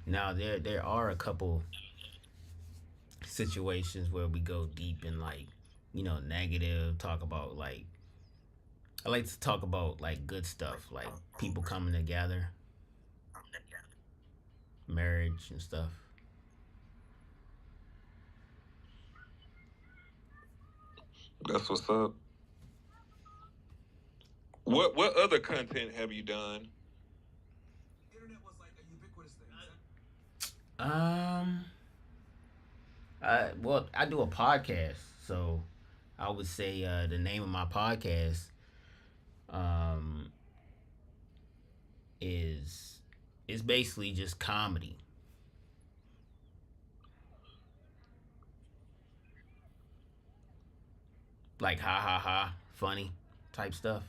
Now there are a couple situations where we go deep in like, negative, talk about like I like to talk about like good stuff, like people coming together, marriage and stuff. That's what's up. What other content have you done? Um I do a podcast, so I would say the name of my podcast um is it's basically just comedy. Like ha ha ha, funny type stuff.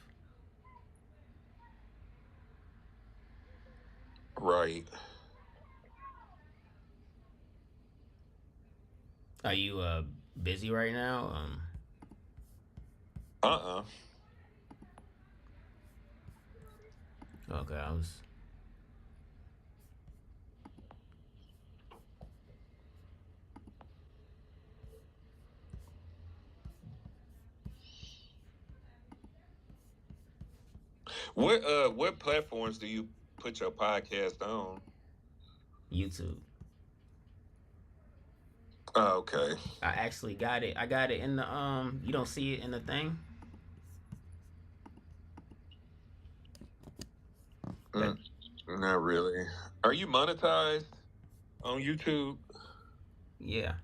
Right. Are you busy right now? Uh-uh. Okay, I was. What platforms do you put your podcast on? YouTube. Oh, okay. I actually got it. I got it in the You don't see it in the thing, but Mm, not really. Are you monetized on YouTube? yeah.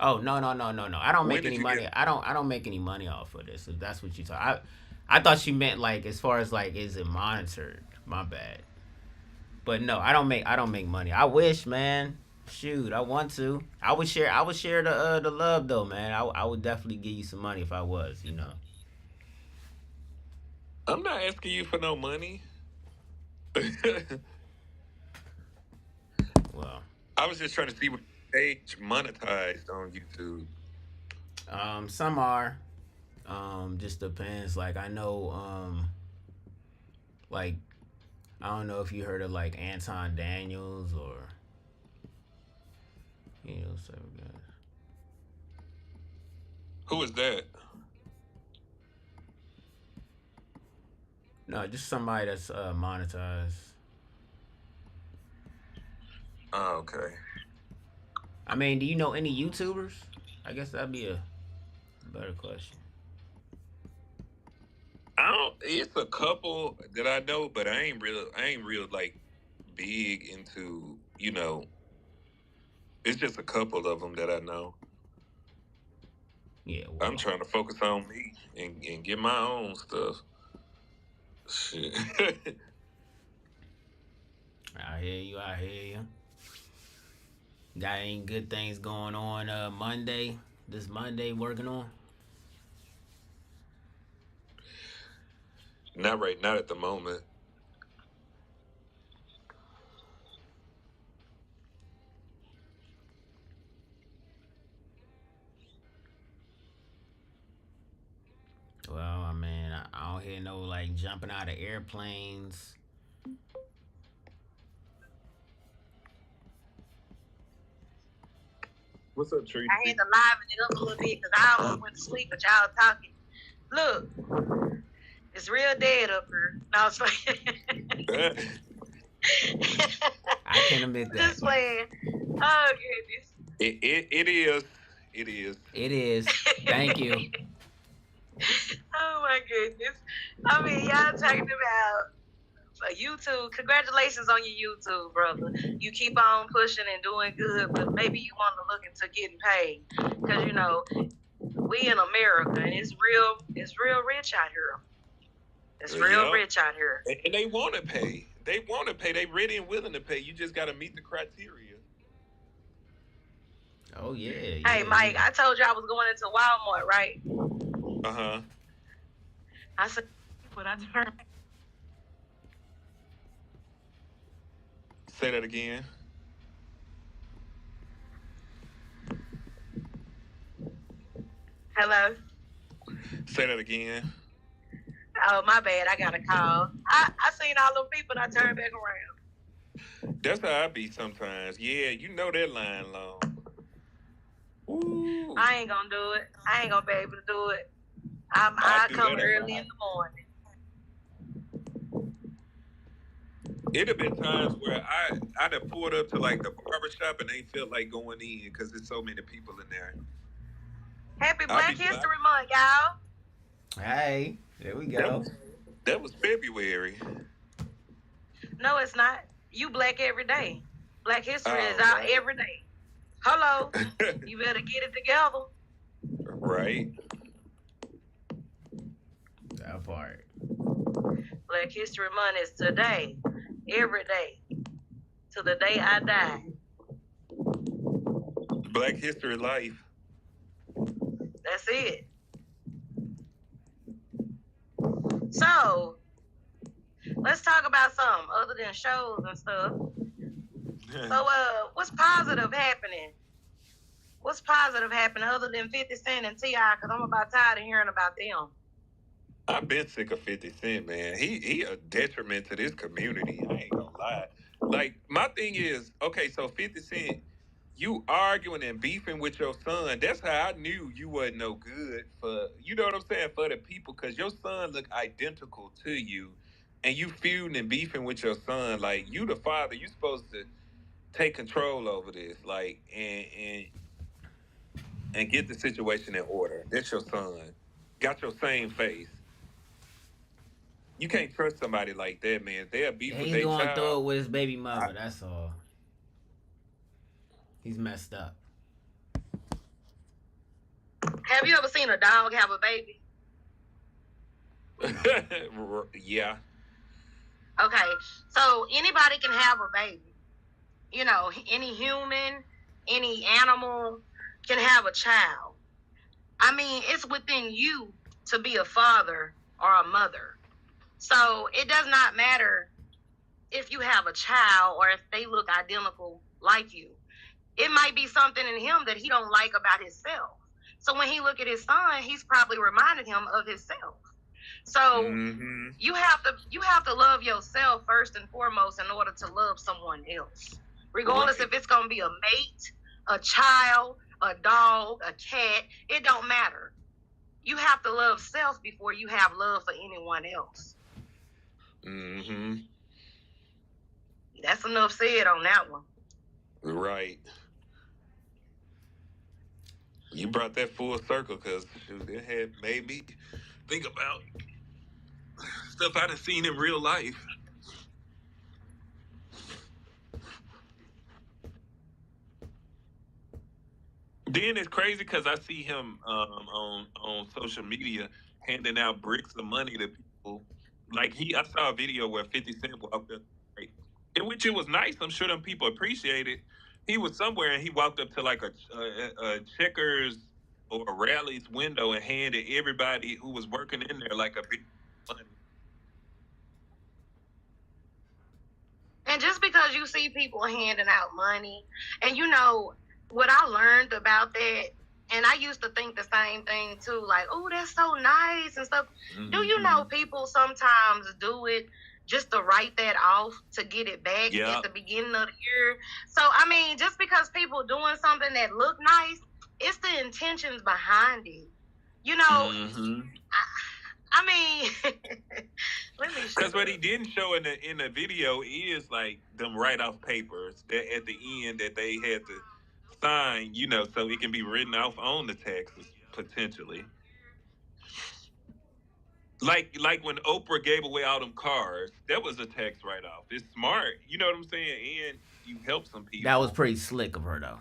Oh no! I don't When make did any you get? money. I don't make any money off of this. If that's what you talk, I thought you meant like as far as like is it monitored? My bad. But no, I don't make money. I wish, man. Shoot, I want to. I would share the love though, man. I would definitely give you some money if I was. I'm not asking you for no money. I Well, was just trying to see what page monetized on YouTube. some are. Just depends. Like I know, like I don't know if you heard of like Anton Daniels or some guys. Who is that? No, just somebody that's monetized. Oh, okay. I mean, do you know any YouTubers? I guess that'd be a better question. I don't. It's a couple that I know, but I ain't real. I ain't real like big into. It's just a couple of them that I know. Yeah, I'm well, trying to focus on me and get my own stuff. Shit. I hear you. I hear you. Got any good things going on Monday? This Monday working on? Not right. Not at the moment. Well, I mean, I don't hear no like jumping out of airplanes. What's up, I had Tracy? to liven it up a little bit because I almost went to sleep, but y'all talking. Look, it's real dead up here. No, I was playing. it, I can admit that. Just playing. Oh, goodness. it is. It is. It is. Thank you. Oh, my goodness. I mean, y'all talking about YouTube. Congratulations on your YouTube, brother. You keep on pushing and doing good, but maybe you want to look into getting paid. Because, we in America, and it's real rich out here. It's real Yep. rich out here. And they want to pay. They want to pay. They ready and willing to pay. You just got to meet the criteria. Oh yeah, Hey, yeah, Mike, yeah. I told you I was going into Walmart, right? Uh huh. I said, what I turned. Say that again. Hello. Say that again. Oh, my bad. I got a call. I seen all them people and I turned back around. That's how I be sometimes. Yeah, you know that line long. Ooh, I ain't gonna do it. I ain't gonna be able to do it. I I do come that a early in lot. the morning. It have been times where I'd have pulled up to like the barber shop and ain't felt like going in because there's so many people in there. Happy I'll Black be like, History Month, y'all. Hey, there we that go. was that was February. No, it's not. You black every day. Black History is All out right. every day. Hello. You better get it together. Right. That part. Black History Month is today, every day, to the day I die. Black History Life. That's it. So let's talk about something other than shows and stuff. So, what's positive happening? What's positive happening other than 50 Cent and T.I.? Because I'm about tired of hearing about them. I've been sick of 50 Cent, man. He a detriment to this community. I ain't gonna lie. Like my thing is, okay, so 50 Cent, you arguing and beefing with your son. That's how I knew you wasn't no good for you know what I'm saying, for the people, because your son look identical to you and you feuding and beefing with your son. Like you the father, you supposed to take control over this, like and get the situation in order. That's your son. Got your same face. You can't trust somebody like that, man. If they'll beef with He's their going through child. it with his baby I, mother. That's all. He's messed up. Have you ever seen a dog have a baby? yeah. Okay, so anybody can have a baby. You know, any human, any animal can have a child. I mean, it's within you to be a father or a mother. So it does not matter if you have a child or if they look identical like you. It might be something in him that he don't like about himself. So when he look at his son, he's probably reminded him of himself. So Hmm. you have to love yourself first and foremost in order to love someone else. Regardless Right. if it's gonna be a mate, a child, a dog, a cat, it don't matter. You have to love self before you have love for anyone else. Hmm. That's enough said on that one. Right. You brought that full circle because it had made me think about stuff I done seen in real life. Then it's crazy because I see him on social media handing out bricks of money to people. Like I saw a video where 50 Cent walked up, right, in which it was nice. I'm sure them people appreciate it. He was somewhere and he walked up to like a Checkers or a Rally's window and handed everybody who was working in there like a big money. And just because you see people handing out money, and you know what I learned about that, and I used to think the same thing too, like, oh, that's so nice and stuff. Do you know Hmm. people sometimes do it just to write that off to get it back at Yeah. the beginning of the year? So I mean, just because people doing something that look nice, it's the intentions behind it. You know, Hmm. I mean, let me Because shut what he up. didn't show in the video is like them write off papers that at the end that they had to sign, so it can be written off on the taxes potentially. Like when Oprah gave away all them cars, that was a tax write off. It's smart, you know what I'm saying, and you help some That was people. pretty slick of her though.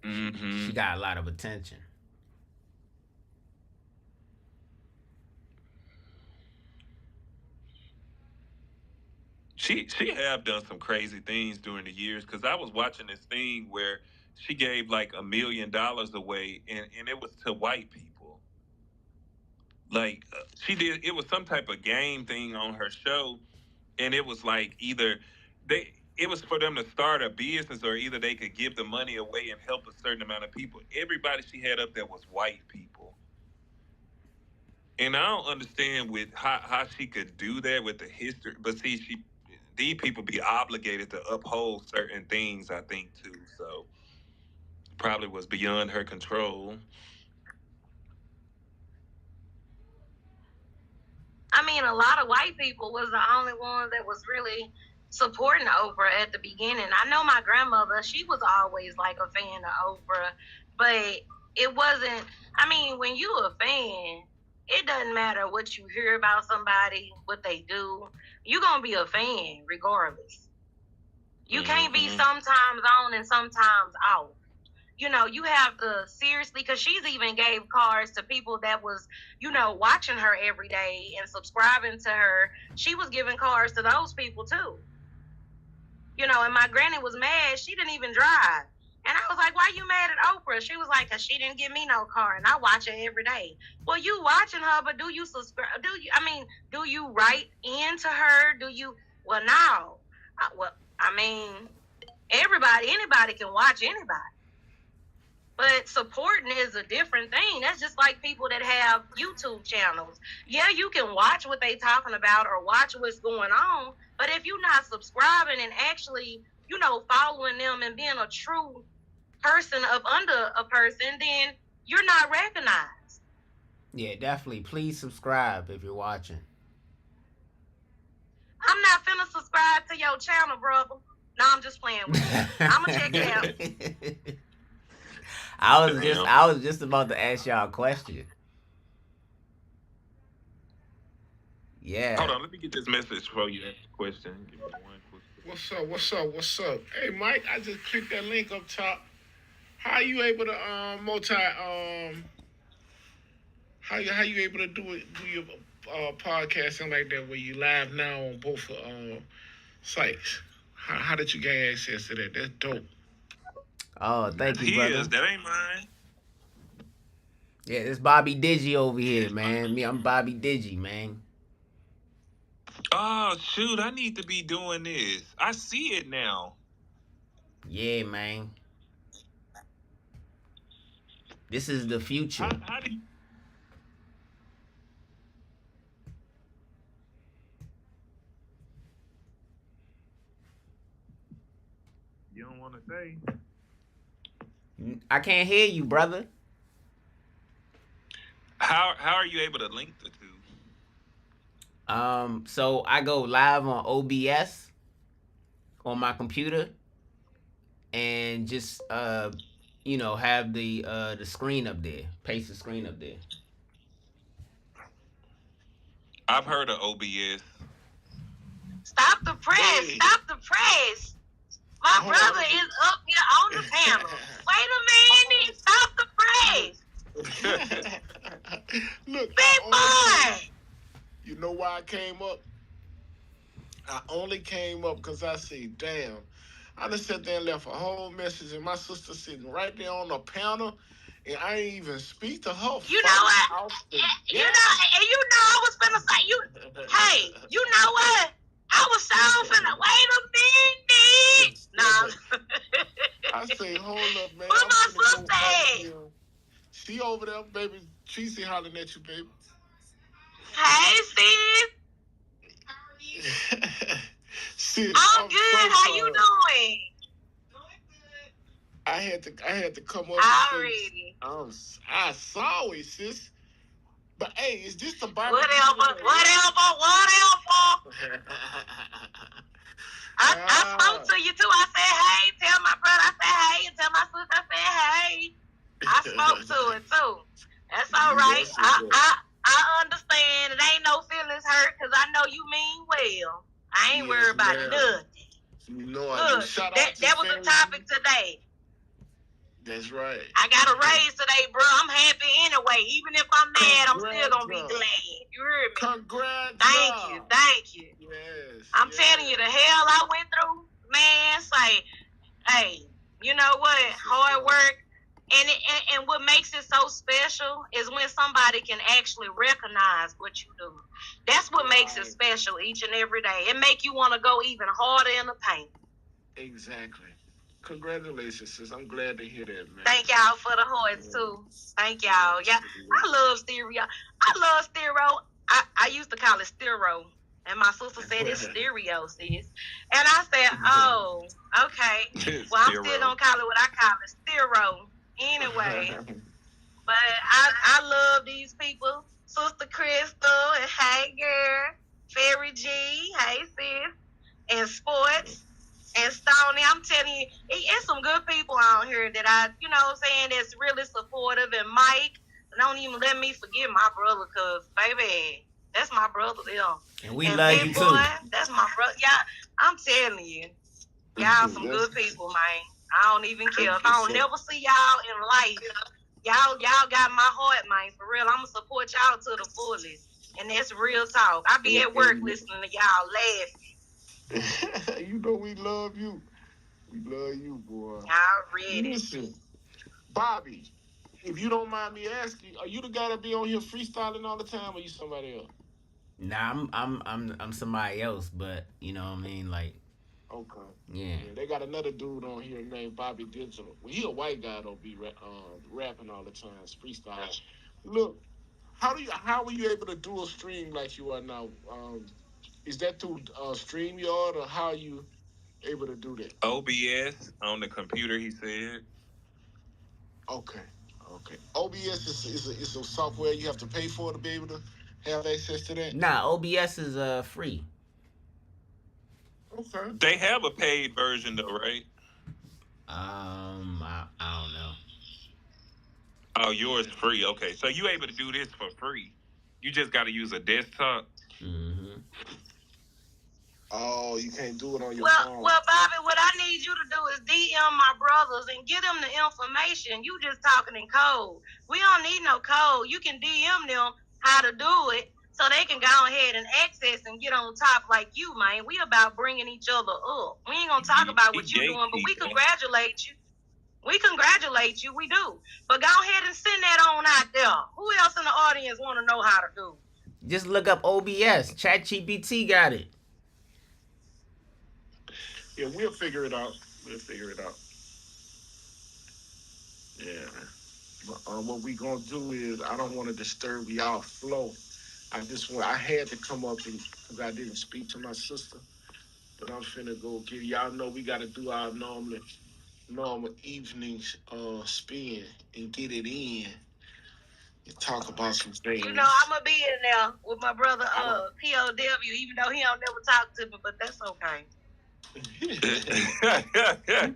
She Hmm. got a lot of attention. She have done some crazy things during the years because I was watching this thing where she gave like $1 million away, and it was to white people. Like she did, it was some type of game thing on her show, and it was like either it was for them to start a business, or either they could give the money away and help a certain amount of people. Everybody she had up there was white people, and I don't understand with how she could do that with the history. But see, these people be obligated to uphold certain things, I think too. So probably was beyond her control. I mean, a lot of white people was the only ones that was really supporting Oprah at the beginning. I know my grandmother, she was always like a fan of Oprah, but it wasn't, I mean, when you a fan, it doesn't matter what you hear about somebody, what they do. You're going to be a fan regardless. You can't be Mm-hmm. sometimes on and sometimes off. You know, you have to seriously, because she's even gave cards to people that was, you know, watching her every day and subscribing to her. She was giving cards to those people too. You know, and my granny was mad. She didn't even drive. And I was like, why you mad at Oprah? She was like, because she didn't give me no card and I watch her every day. Well, you watching her, but do you subscribe? Do you write into her? Well, no. I mean, anybody can watch anybody. But supporting is a different thing. That's just like people that have YouTube channels. Yeah, you can watch what they talking about or watch what's going on. But if you're not subscribing and actually, you know, following them and being a true person up under a person, then you're not recognized. Yeah, definitely. Please subscribe if you're watching. I'm not finna subscribe to your channel, brother. No, I'm just playing with you. I'm gonna check it out. I was just about to ask y'all a question. Hold Yeah. on, let me get this message for you. Ask the question. Give me one quick. What's up? What's up? What's up? Hey, Mike, I just clicked that link up top. How are you able to how you able to do your podcasting like that where you live now on both sites? How did you gain access to that? That's dope. Oh, That's thank you, his. brother. That ain't mine. Yeah, it's Bobby Digi over here, man. I'm Bobby Digi, man. Oh shoot! I need to be doing this. I see it now. Yeah, man. This is the future. How do you don't want to say? I can't hear you, brother. How are you able to link the two? So I go live on OBS on my computer and just have the screen up there. Paste the screen up there. I've heard of OBS. Stop the press. Hey. Stop the press. My Hold on. brother is up here on the panel. Wait a minute. Stop the press. Look, Big boy. you know why I came up? I only came up because I see, damn, I just sat there and left a whole message, and my sister sitting right there on the panel, and I ain't even speak to her. You know what? You know, I was finna say, hey, you know what? I was so finna, wait a minute. Nah. I say, hold up, man. Where I'm my finna go sister at? here. She over there, baby. Tracy hollering at you, baby. Hey, sis. Sis, I'm good. so How you sorry. doing? I had to come up Already. and say, I sorry, sis. But hey, is this the barbecue? Whatever. I spoke to you too. I said, hey, tell my brother I said, hey, and tell my sister I said, hey. I spoke to it too. That's all right. I understand. It ain't no feelings hurt because I know you mean well. I ain't worried about nothing. You know I do. Look, Shout out to that was the topic today. That's right. I got a raise today, bro. I'm happy anyway. Even if I'm mad, I'm still gonna be glad. You heard me? Congrats. Thank you. Yes. I'm telling you, the hell I went through, man. Say, hey, you know what? Hard work, and what makes it so special is when somebody can actually recognize what you do. That's what makes it special each and every day. It make you want to go even harder in the paint. Exactly. Congratulations, sis. I'm glad to hear that, man. Thank y'all for the hearts too. Thank y'all. Yeah, I love stereo. I used to call it stereo. And my sister said it's stereo, sis. And I said, oh, okay. Well, I'm still Zero. gonna call it what I call it, stereo. Anyway, but I love these people, Sister Crystal and Hey Girl, Fairy G, Hey Sis, and Sports and Stoney. I'm telling you, it's some good people out here that saying, that's really supportive. And Mike, don't even let me forget my brother, cause baby, that's my brother there. And we And love Big you Boy, too. that's my brother. Yeah, I'm telling you, y'all some good people, man. I don't even care if I don't never see y'all in life. Y'all got my heart, man. For real, I'ma support y'all to the fullest, and that's real talk. I be at work listening to y'all You know we love you. We love you, boy. y'all ready. Listen, Bobby, if you don't mind me asking, are you the guy that be on here freestyling all the time, or you somebody else? Nah, I'm somebody else, but you know what I mean. Like, Okay. yeah. Yeah, they got another dude on here named Bobby Digital. Well, he a white guy don't be rapping all the time, freestyling. Look, how were you able to do a stream like you are now? Is that through StreamYard, or how are you able to do that? OBS on the computer, he said. Okay, okay. OBS is a software you have to pay for to be able to have access to that. Nah, OBS is free. Okay. They have a paid version though, right? I don't know. Oh, yours free. Okay, so you able to do this for free. You just got to use a desktop. Mm-hmm. Oh, you can't do it on your Well, phone. well, Bobby, what I need you to do is DM my brothers and get them the information. You just talking in code. We don't need no code. You can DM them how to do it so they can go ahead and access and get on top like you, man. We about bringing each other up. We ain't gonna talk about He what you doing, but we gatekeeping. congratulate you. We congratulate you. We do. But go ahead and send that on out there. Who else in the audience want to know how to do? Just look up OBS. ChatGPT got it. Yeah, we'll figure it out. We'll figure it out. Yeah. But, what we gonna do is I don't want to disturb y'all flow. I had to come up because I didn't speak to my sister, but I'm finna go get y'all know we gotta do our normal evenings spin and get it in and talk about some I'm things. gonna be in there with my brother I don't. POW, even though he don't never talk to me, but that's okay. You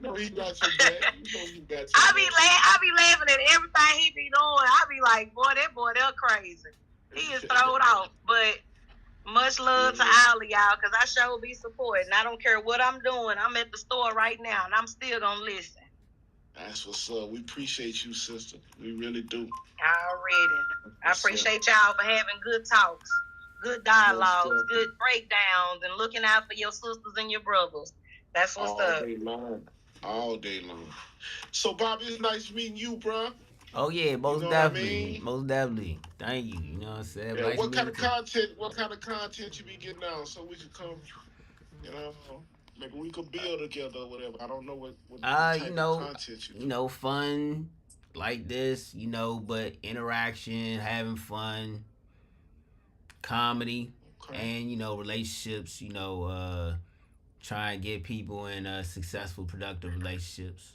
know he got your back. You know he got your back. I be laughing at everything he be doing. I be like, boy, that boy, they're crazy. He is throwed off, but much love to Yeah, all of y'all, cause I sure be supporting. I don't care what I'm doing. I'm at the store right now, and I'm still gonna listen. that's what's up. We appreciate you, sister. We really do. Already, I What's up? appreciate y'all for having good talks, good Most dialogues, definitely. good breakdowns, and looking out for your sisters and your brothers. That's what's All up. day long. All day long. So, Bob, it's nice meeting you, bro. Oh yeah, You most know what I definitely, mean? most definitely. Thank you. You know what I'm saying? Yeah. Nice What kind meeting of too. content? What kind of content you be getting out so we could come? You know, maybe we could build together or whatever. I don't know what You type of know, content you do. fun like this. But interaction, having fun, comedy, Okay. and relationships. Try and get people in successful, productive relationships.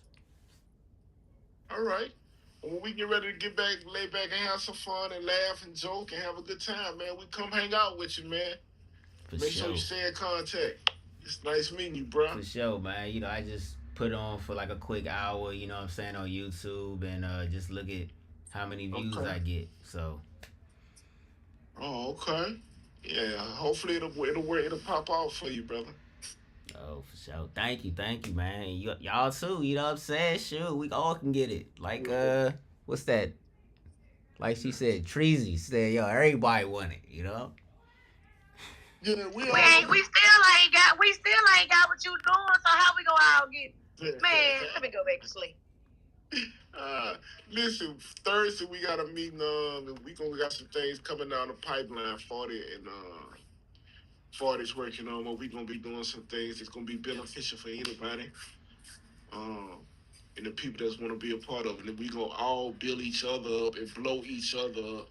All right. When we get ready to get back, lay back and have some fun and laugh and joke and have a good time, man, we come hang out with you, man. For Make sure you sure. stay in contact. It's nice meeting you, bro. For sure, man. I just put on for like a quick hour, what I'm saying, on YouTube and just look at how many views Okay. I get. So, Oh, okay. Yeah. Hopefully it'll work. It'll pop off for you, brother. oh, for sure. Thank you, man. Y'all too, you know what I'm saying? Sure, we all can get it. Like, what's that? Like she said, Treasy said, yo, everybody want it. Yeah, we We all. ain't. We still ain't got what you doing. So how we gonna all get? Man, let me go back to sleep. uh, listen, Thursday we got a meeting. And we got some things coming down the pipeline. 40's working on. What we gonna be doing some things that's gonna be beneficial for anybody. Um, and the people that want to be a part of it. And we gonna all build each other up and blow each other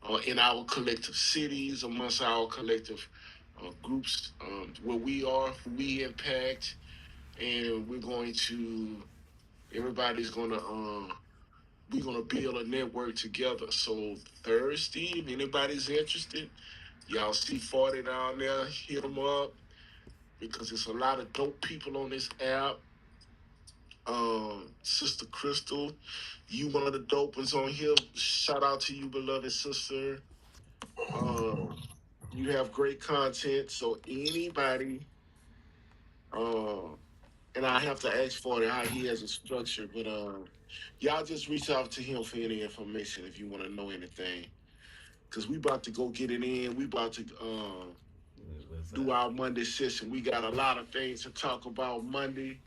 up in our collective cities, amongst our collective groups where we are, who we impact, and everybody's gonna we're gonna build a network together. So Thursday, if anybody's interested, y'all see 40 down there, hit them up because there's a lot of dope people on this app. Sister Crystal, you one of the dope ones on here. Shout out to you, beloved sister. Um, you have great content, so anybody, uh, and I have to ask for it how he has a structure, but y'all just reach out to him for any information if you want to know anything. Cause we about to go get it in. We about to What's do up? our Monday session. We got a lot of things to talk about Monday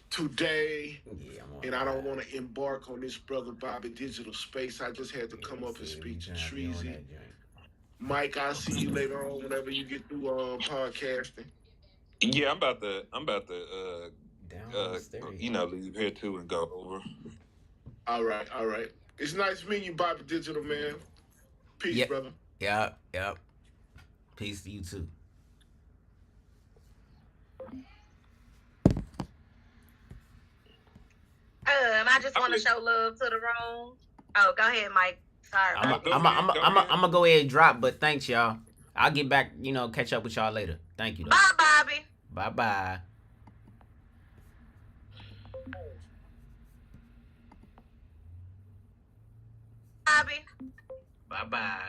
today. Yeah, I'm on And the I don't ride. want to embark on this brother Bobby digital space. I just had to come up and Yes, we speak to trying to be on Treasy. that joint. Mike, I'll see you later on whenever you get through podcasting. Yeah, I'm about to Download stereo. leave here too and go over. All right, all right. It's nice meeting you, Bobby Digital, man. Peace, Yep. brother. Yep. Yep. Peace to you too. I just I want to really show love to the room. Oh, go ahead, Mike. Sorry, I'm no, a, baby. go I'm a, ahead, I'm a, go I'm a, ahead. I'm gonna go ahead and drop, but thanks y'all. I'll get back, catch up with y'all later. Thank you though. Bye, Bobby. Bye bye. Bobby. Bye bye.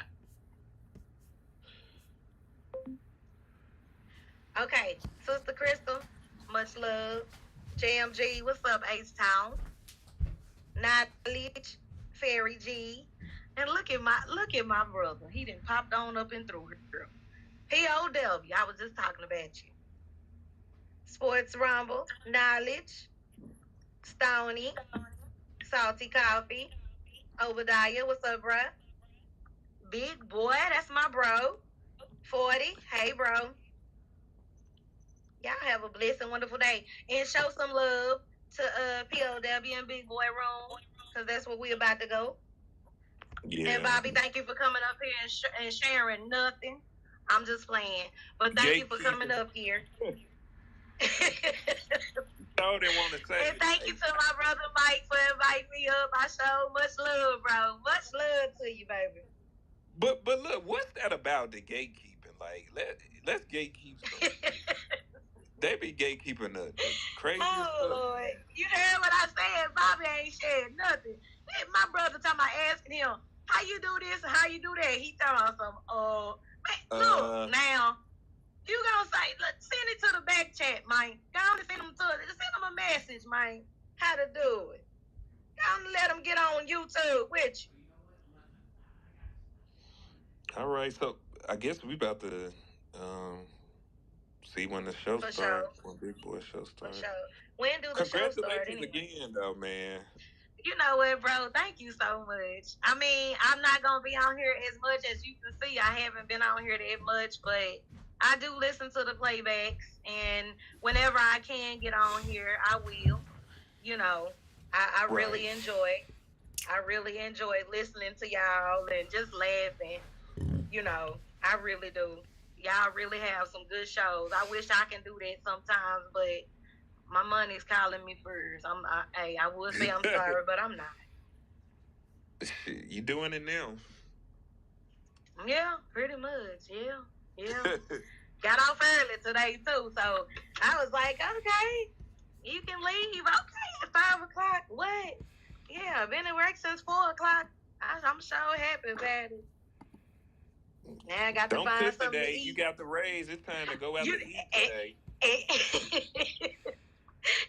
Okay, Sister Crystal, much love. JMG, what's up, H Town? Knowledge, Fairy G. And look at my brother. He done popped on up and through here. POW, I was just talking about you. Sports Rumble, Knowledge, Stony, Salty Coffee, Obadiah, what's up, bruh? Big boy, that's my bro. 40, hey, bro. Y'all have a blessed and wonderful day. And show some love to POW and Big Boy Room, because that's where we about to go. And Yeah, Bobby, thank you for coming up here and sharing nothing. I'm just playing. But thank you for coming gatekeeping. up here. So they want to say And it. thank you to my brother Mike for inviting me up. I show much love, bro. Much love to you, baby. But look, what's that about the gatekeeping? Like let's gatekeep some. They be gatekeeping the craziest Oh stuff. Lord. You heard what I said? Bobby ain't shared nothing. My brother talking about asking him, how you do this and how you do that? He talking about some man, look, Uh, now you gonna say, look, send it to the back chat, man. Go on and send him a message, man. How to do it. Go on and let him get on YouTube with you. all right. So I guess we about to um see when the show For start. sure. When Big Boy show For start. sure. When do the show start Congratulations anyway? again, though, man. You know what, bro? Thank you so much. I mean, I'm not gonna be on here as much as you can see. I haven't been on here that much, but I do listen to the playbacks, and whenever I can get on here, I will. You know, I Right. really enjoy. I really enjoy listening to y'all and just laughing. I really do. Y'all really have some good shows. I wish I can do that sometimes, but my money's calling me first. Hey, I would say I'm sorry, but I'm not. Shit, you doing it now? Yeah, pretty much. Yeah, yeah. Got off early today too, so I was like, okay, you can leave. Okay, at 5 o'clock. What? Yeah, I've been at work since 4 o'clock. I'm sure happy about it. Now I got to Don't find cook something to today. You eat. got the raise. It's time to go out You to eat and, today.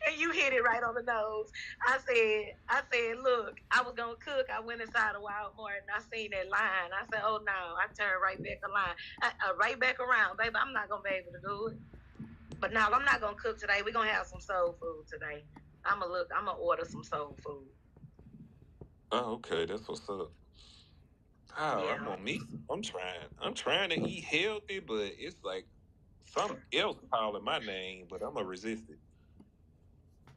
and you hit it right on the nose. I said, look, I was gonna cook. I went inside a Walmart and I seen that line. I said, oh no, I turned right back right back around, baby. I'm not gonna be able to do it. But no, I'm not gonna cook today. We're gonna have some soul food today. I'm gonna order some soul food. Oh, okay. That's what's up. Oh, I'm Yeah. on me. I'm trying. I'm trying to eat healthy, but it's like something else calling my name, but I'm gonna resist it.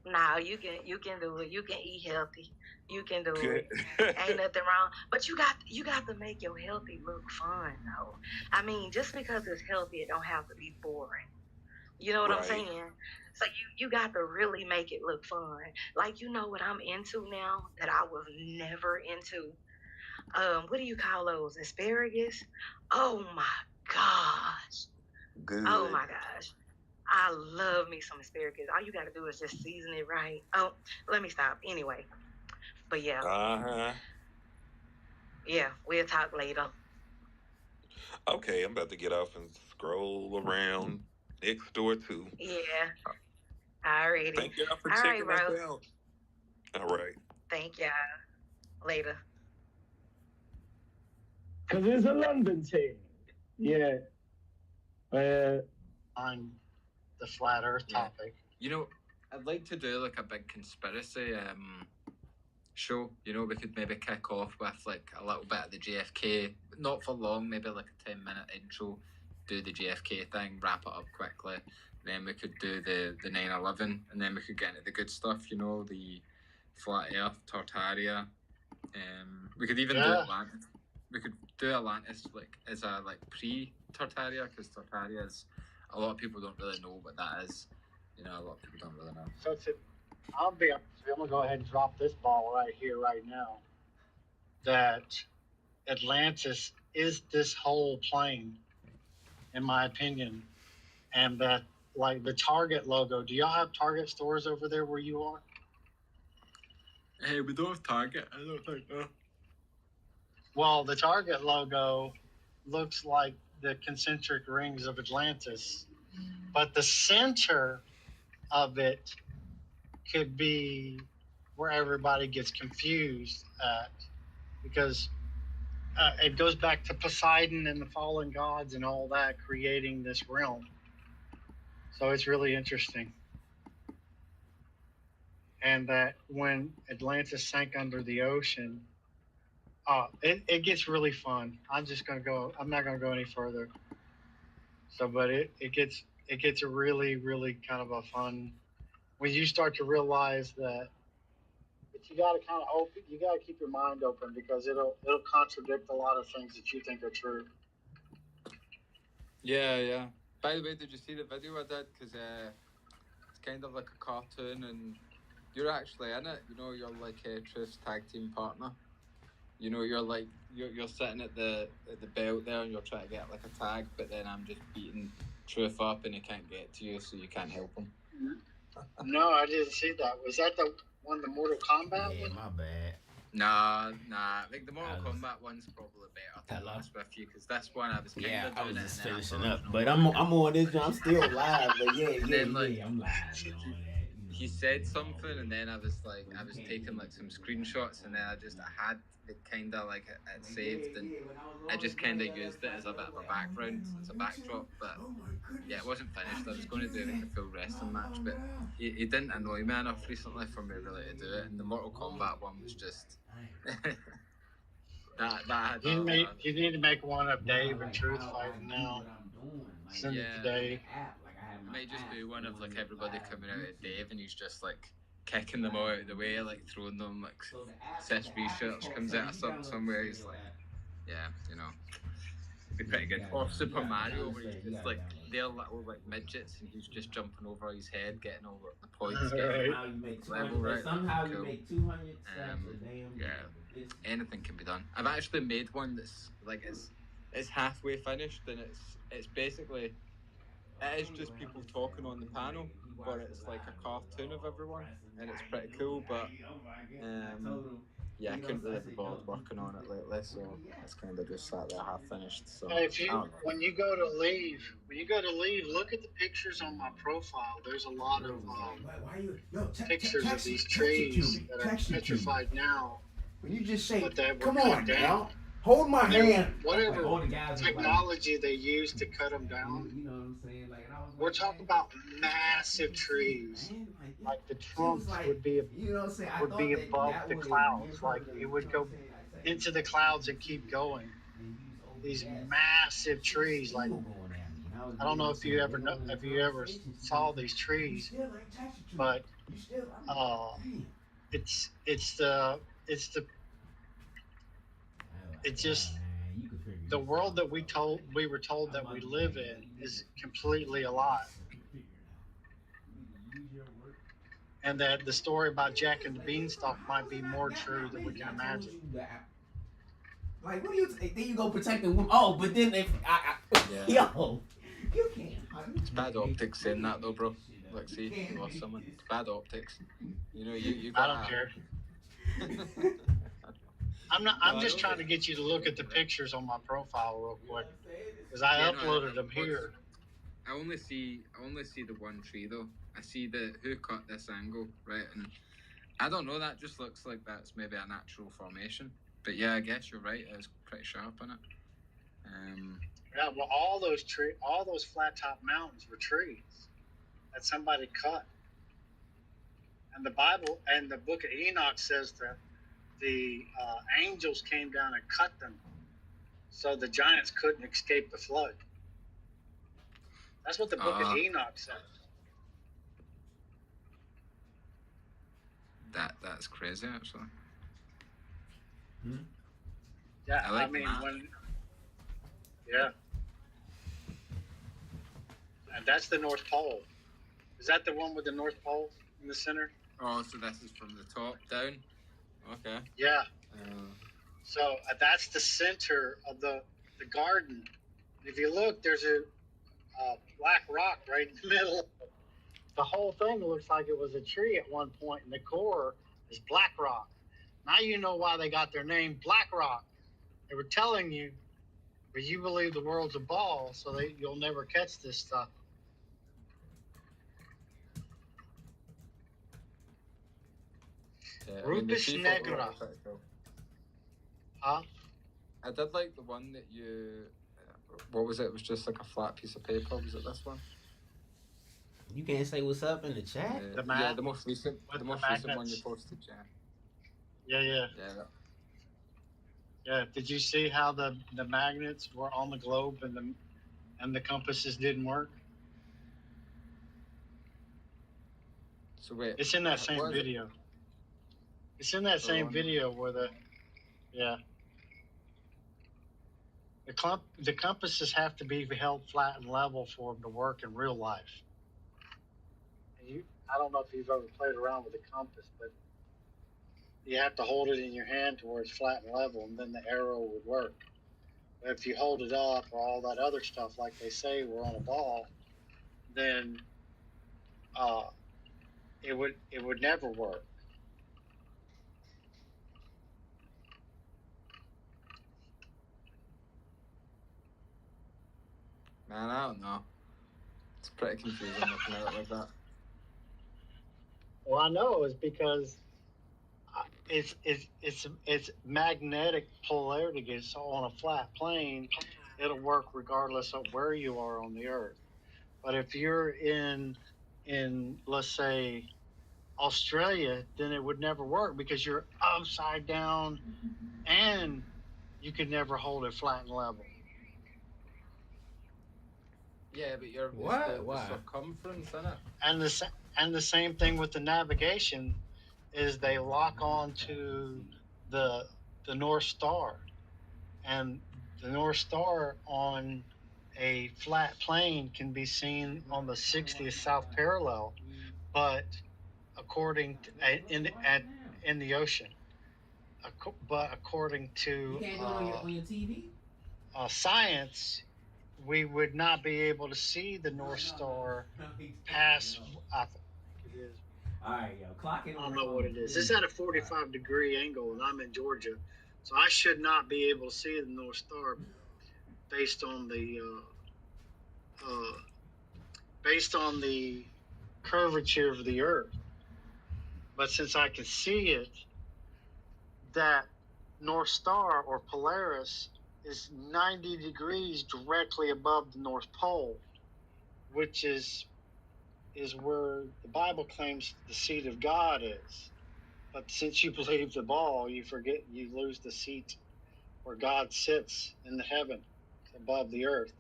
Nah, you can do it. You can eat healthy. You can do it. Ain't nothing wrong. But you got to make your healthy look fun though. I mean, just because it's healthy, it don't have to be boring. You know what I'm Right. saying? So you got to really make it look fun. Like you know what I'm into now that I was never into. What do you call those? Asparagus? Oh my gosh. Oh Good. my gosh. I love me some asparagus. All you got to do is just season it right. Oh, let me stop. Anyway, but yeah, Uh-huh. yeah, we'll talk later. Okay, I'm about to get off and scroll around next door too. Yeah, alrighty. Thank y'all for All right, checking us bro. out. All right. Thank ya. Later. Because it's a London thing. Yeah. On the flat Earth topic. You know, I'd like to do like a big conspiracy show. You know, we could maybe kick off with like a little bit of the JFK, not for long, maybe like a 10-minute intro, do the JFK thing, wrap it up quickly. Then we could do the 9/11, and then we could get into the good stuff. You know, the flat Earth, Tartaria. We could even do Atlantis. We could do Atlantis like as a like pre-Tartaria, because Tartaria is, a lot of people don't really know what that is. You know, a lot of people don't really know. So I'm gonna go ahead and drop this ball right here, right now. That Atlantis is this whole plane, in my opinion, and that like the Target logo. Do y'all have Target stores over there where you are? Hey, we don't have Target. I don't think no. Well, the Target logo looks like the concentric rings of Atlantis, but the center of it could be where everybody gets confused at, because it goes back to Poseidon and the fallen gods and all that creating this realm. So it's really interesting. And that when Atlantis sank under the ocean, it gets really fun. I'm not going to go any further. So, but it gets really kind of a fun when you start to realize that. But you got to kind of open. You got to keep your mind open, because it'll contradict a lot of things that you think are true. Yeah. By the way, did you see the video I did? Because it's kind of like a cartoon, and you're actually in it. You know, you're like Truth's tag team partner. You know, you're sitting at the belt there, and you're trying to get like a tag, but then I'm just beating Truth up, and he can't get to you, so you can't help him. No, I didn't see that. Was that the one, the Mortal Kombat Yeah, one? my bad. Nah. Like the Mortal Kombat one's probably better, to be honest with you, because this one I was kind Yeah, of I doing was it. just And then I finishing thought, up, but I'm on this one. I'm still live, but then, like, I'm live and all that. he said something, and then I was taking like some screenshots, and then I had it kind of like it saved, and I just kind of used it as a bit of a background, as a backdrop. But yeah, it wasn't finished. I was going to do like a full wrestling match, but he didn't annoy me enough recently for me really to do it. And the Mortal Kombat one was just that had You need to make one of Dave and Truth fighting now. Send it to Dave. I might just do one of like everybody coming out at Dave, and he's just like kicking them all out of the way, like throwing them like Seth Research comes out of somewhere. He's like, yeah, you know, it'd be pretty good. Or Super Mario, where he's just like they're little like midgets, and he's just jumping over his head, getting all the points, getting level right. Somehow you Cool. make 200 steps a damn Yeah, anything can be done. I've actually made one that's like it's halfway finished, and it's basically. It is just people talking on the panel, but it's like a cartoon of everyone, and it's pretty cool. But yeah, I couldn't really be bothered working on it lately, so it's kind of just sat there half finished. So When you go to leave, look at the pictures on my profile. There's a lot of pictures of these trees that are petrified now. When you just say, But that were come cut on down. now, hold my hand. Whatever Like, all the guys are technology they use to cut them down. You know what I'm saying? Like, and I was We're like, talking man, about massive trees. man, Like the trunks would be you know what I'm saying? I would thought be that above that the would clouds. be Like part of it would you know go what I'm saying? Like, into the clouds and keep going. These massive trees, like I don't know if you ever saw these trees, but it's the it's the it's just the world that we were told that we live in is completely a lie, and that the story about Jack and the Beanstalk might be more true than we can imagine. Like, what do you? Then you go protecting women. Oh, but then if Yeah. yo, you can't. It's bad optics saying that though, bro. Like, see, you lost someone. It's bad optics. You know, you I got. don't care. I'm just trying to get you to look at the pictures on my profile real quick because I uploaded them here. I only see the one tree though. I see who cut this angle, right? And I don't know. That just looks like that's maybe a natural formation. But yeah, I guess you're right. It's pretty sharp on it. Yeah, well, all those flat top mountains were trees that somebody cut. And the Bible and the Book of Enoch says that the angels came down and cut them, so the giants couldn't escape the flood. That's what the Book of Enoch says. That's crazy, actually. Yeah, I mean, that. Yeah. And that's the North Pole. Is that the one with the North Pole in the center? Oh, so this is from the top down? Okay. Yeah. So that's the center of the garden. If you look, there's a black rock right in the middle. The whole thing looks like it was a tree at one point, and the core is black rock. Now you know why they got their name Black Rock. They were telling you, but you believe the world's a ball, so you'll never catch this stuff. Yeah, Rupus Negra. Huh? I did like the one that you. What was it? It was just like a flat piece of paper. Was it this one? You can't say what's up in the chat. The most recent one you posted, Yeah. Yeah. Did you see how the magnets were on the globe and the compasses didn't work? So wait. It's in that same video. It's in that same video where the compasses have to be held flat and level for them to work in real life. I don't know if you've ever played around with a compass, but you have to hold it in your hand to where it's flat and level, and then the arrow would work. But if you hold it up or all that other stuff, like they say, we're on a ball, then it would never work. Man, I don't know. It's pretty confusing looking at it like that. Well, I know it's because it's magnetic polarity. So on a flat plane, it'll work regardless of where you are on the Earth. But if you're in let's say Australia, then it would never work because you're upside down, and you could never hold it flat and level. Yeah, but you're the circumference, isn't it? And the same thing with the navigation is they lock on to the North Star, and the North Star on a flat plane can be seen on the 60th south parallel, but according to, in the ocean, but according to science, we would not be able to see the North Star past. I think it is. All right, yo, clock it. I don't know what it is. It's at a 45-degree angle, and I'm in Georgia, so I should not be able to see the North Star based on the curvature of the Earth. But since I can see it, that North Star or Polaris is 90 degrees directly above the North Pole, which is where the Bible claims the seat of God is. But since you believe the ball, you lose the seat where God sits in the heaven above the earth.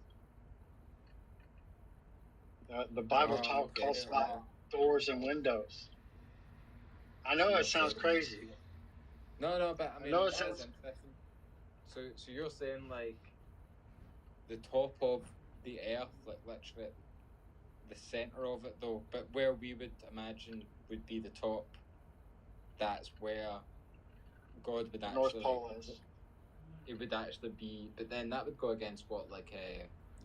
The Bible okay. calls about doors and windows. I know So it sounds crazy. No, but I mean, know it it is sounds- interesting. So you're saying like the top of the earth, like literally the center of it, though, but where we would imagine would be the top, that's where God would The actually. North Pole is. It would actually be, but then that would go against what like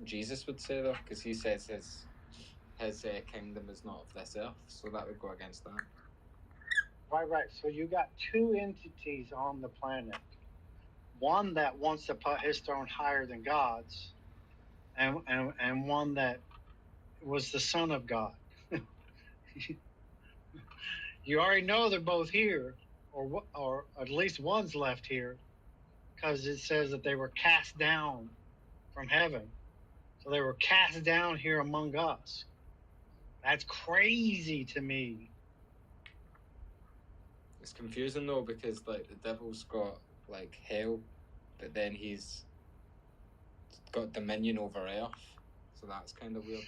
Jesus would say though, because he says his kingdom is not of this earth, so that would go against that. Right. So you got two entities on the planet. One that wants to put his throne higher than God's, and one that was the Son of God. You already know they're both here, or at least one's left here, because it says that they were cast down from heaven. So they were cast down here among us. That's crazy to me. It's confusing though, because like the devil's got like hell, but then he's got dominion over earth, so that's kind of weird.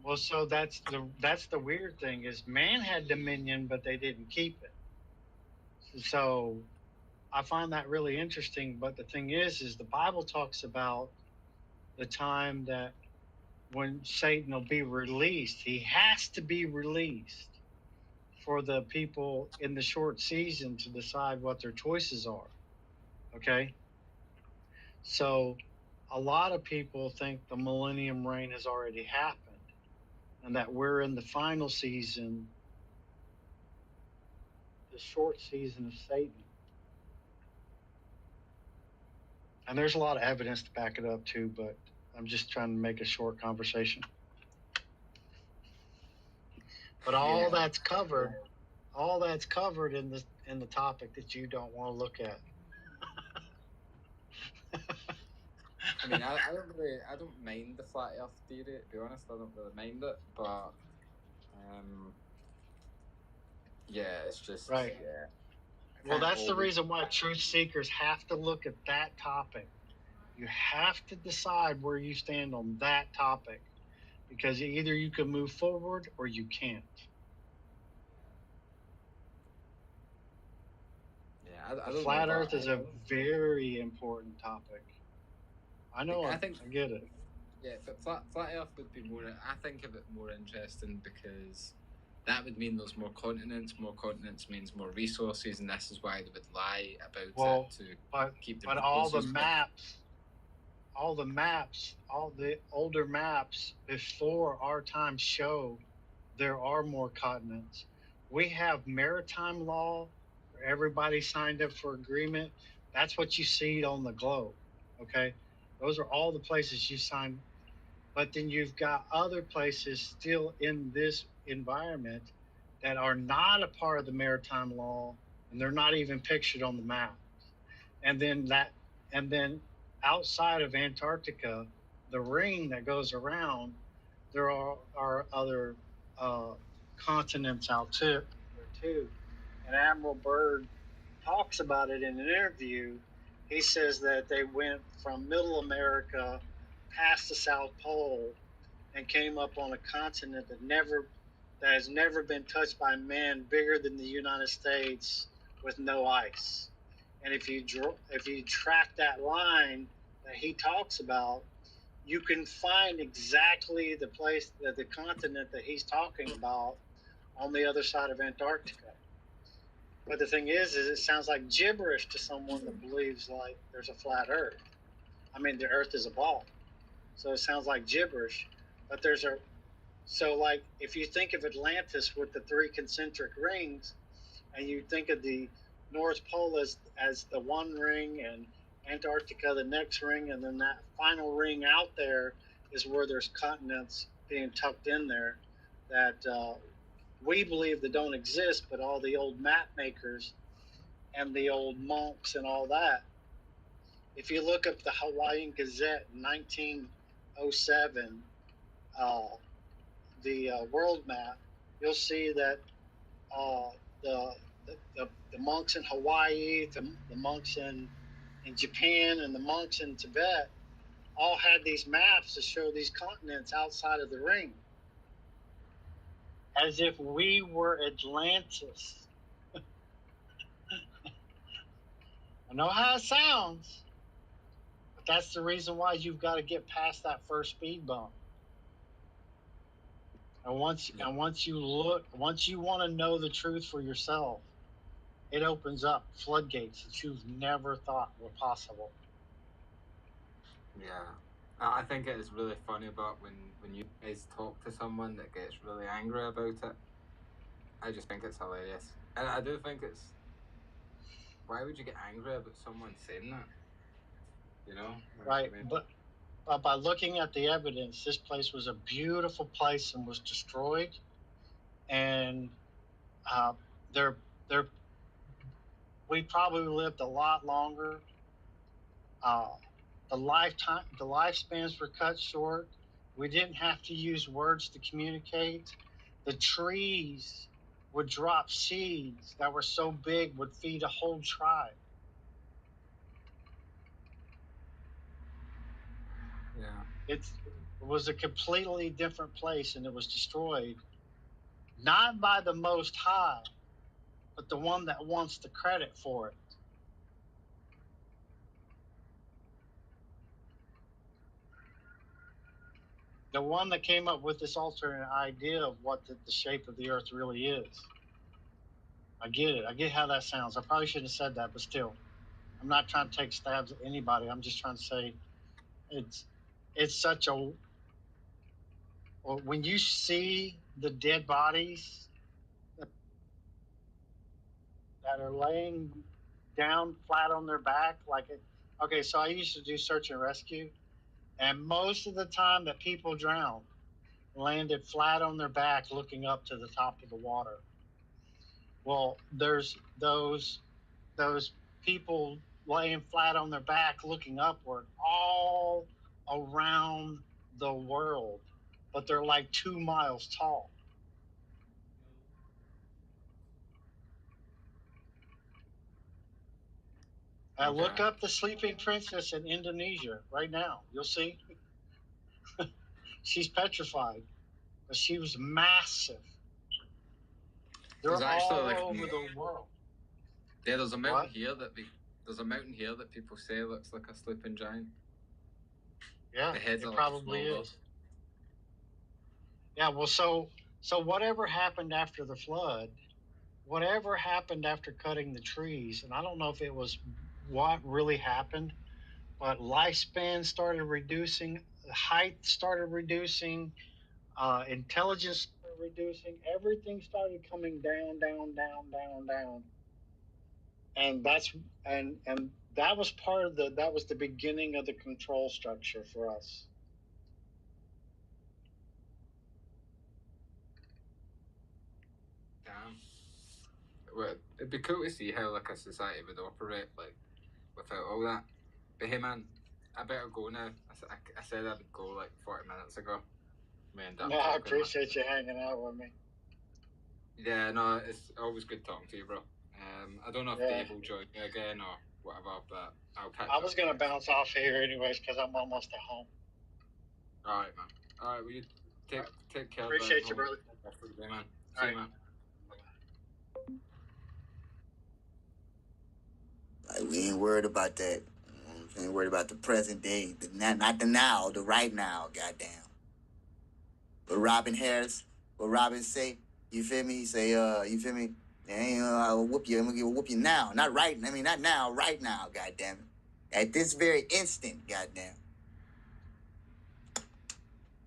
Well, so that's the weird thing is man had dominion, but they didn't keep it. So I find that really interesting. But the thing is the Bible talks about the time that when Satan will be released, he has to be released for the people in the short season to decide what their choices are. Okay. So a lot of people think the millennium reign has already happened and that we're in the final season, the short season of Satan. And there's a lot of evidence to back it up too, but I'm just trying to make a short conversation. But all that's covered in the topic that you don't want to look at. I mean, I don't mind the flat Earth theory. To be honest, I don't really mind it, but yeah, it's just Right. Yeah. Well, that's the reason why truth seekers have to look at that topic. You have to decide where you stand on that topic, because either you can move forward or you can't. Yeah, I The don't flat know, Earth is a very important topic. I know. I think I get it. Yeah, but flat Earth would be more. I think of it more interesting because that would mean there's more continents. More continents means more resources, and this is why they would lie about it to keep the but all the resources. maps, all the older maps before our time show there are more continents. We have maritime law where everybody signed up for agreement. That's what you see on the globe. Okay. Those are all the places you signed. But then you've got other places still in this environment that are not a part of the maritime law and they're not even pictured on the map. And then outside of Antarctica, the ring that goes around, there are other continents out there too. And Admiral Byrd talks about it in an interview. He says that they went from Middle America past the South Pole and came up on a continent that has never been touched by man, bigger than the United States, with no ice. And if you track that line that he talks about, you can find exactly the place, the continent that he's talking about on the other side of Antarctica. But the thing is it sounds like gibberish to someone that believes like there's a flat Earth. I mean, the Earth is a ball, so it sounds like gibberish. But so like if you think of Atlantis with the three concentric rings, and you think of the North Pole as the one ring and Antarctica the next ring, and then that final ring out there is where there's continents being tucked in there that we believe that don't exist, but all the old map makers and the old monks and all that. If you look up the Hawaiian Gazette in 1907, the world map, you'll see that uh, the, the monks in Hawaii, the monks in Japan, and the monks in Tibet all had these maps to show these continents outside of the ring, as if we were Atlantis. I know how it sounds, but that's the reason why you've got to get past that first speed bump. And once you want to know the truth for yourself, it opens up floodgates that you've never thought were possible. Yeah. I think it is really funny about when you guys talk to someone that gets really angry about it. I just think it's hilarious. And I do think it's, why would you get angry about someone saying that? You know? Right. But by looking at the evidence, this place was a beautiful place and was destroyed. And there we probably lived a lot longer. The lifespans were cut short. We didn't have to use words to communicate. The trees would drop seeds that were so big would feed a whole tribe. Yeah. It was a completely different place, and it was destroyed not by the Most High, but the one that wants the credit for it. The one that came up with this alternate idea of what the shape of the earth really is. I get it. I get how that sounds. I probably shouldn't have said that, but still, I'm not trying to take stabs at anybody. I'm just trying to say it's such a, when you see the dead bodies that are laying down flat on their back, okay, so I used to do search and rescue, and most of the time that people drowned landed flat on their back looking up to the top of the water. Well, there's those people laying flat on their back looking upward all around the world, but they're like 2 miles tall. And look up the sleeping princess in Indonesia right now. You'll see. She's petrified, but she was massive. They're all over the world. Yeah, there's a mountain here that people say looks like a sleeping giant. Yeah, it probably is. Yeah, well, so whatever happened after the flood, whatever happened after cutting the trees, and I don't know if it was what really happened, but lifespan started reducing, height started reducing, intelligence started reducing, everything started coming down, down, down, down, down, and that was that was the beginning of the control structure for us. Damn. Well, it'd be cool to see how like a society would operate like without all that. But hey, man, I better go now. I said I would go like 40 minutes ago. I appreciate you hanging out with me. Yeah, no, it's always good talking to you, bro. I don't know if Dave will join me again or whatever, but I'll catch up. I was gonna bounce off here anyways because I'm almost at home. All right, man. All right, well, you take care. Appreciate you, brother. Day, man. See you, man. Like, we ain't worried about that. We ain't worried about the present day, not the now, the right now. Goddamn. What Robin say? You feel me? He say, you feel me? I'll whoop you. I'm gonna whoop you now. Not right. I mean, not now. Right now. Goddamn it. At this very instant. Goddamn.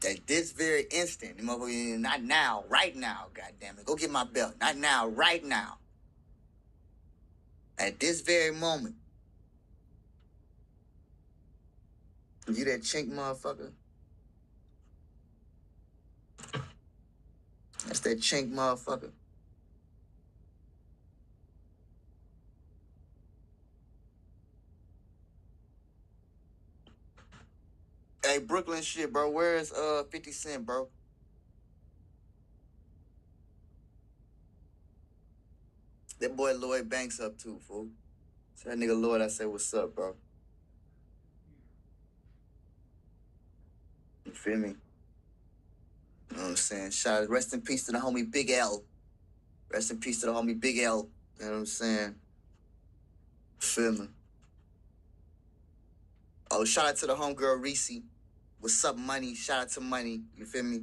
At this very instant. Not now. Right now. Goddamn it. Go get my belt. Not now. Right now. At this very moment. You that chink motherfucker? That's that chink motherfucker. Hey, Brooklyn shit, bro. Where's 50 Cent, bro? That boy Lloyd Banks up too, fool. So that nigga Lloyd, I say, what's up, bro? You feel me? You know what I'm saying? Shout out, rest in peace to the homie Big L. Rest in peace to the homie Big L. You know what I'm saying? Feel me? Oh, shout out to the homegirl Reese. What's up, Money? Shout out to Money. You feel me?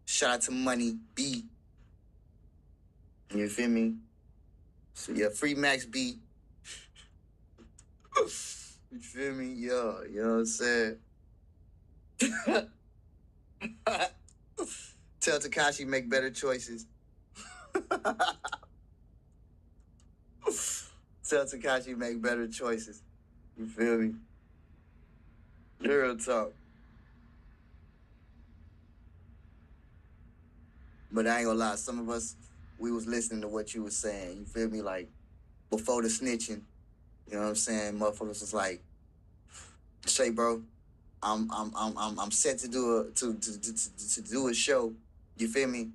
Shout out to Money B. You feel me? So yeah, free Max B. You feel me? Yeah, you know what I'm saying? Tell Takashi make better choices. Tell Takashi make better choices. You feel me? Real talk. But I ain't gonna lie, some of us, we was listening to what you was saying. You feel me? Like, before the snitching, you know what I'm saying? Motherfuckers was like, "Say, bro, I'm set to do to do a show. You feel me?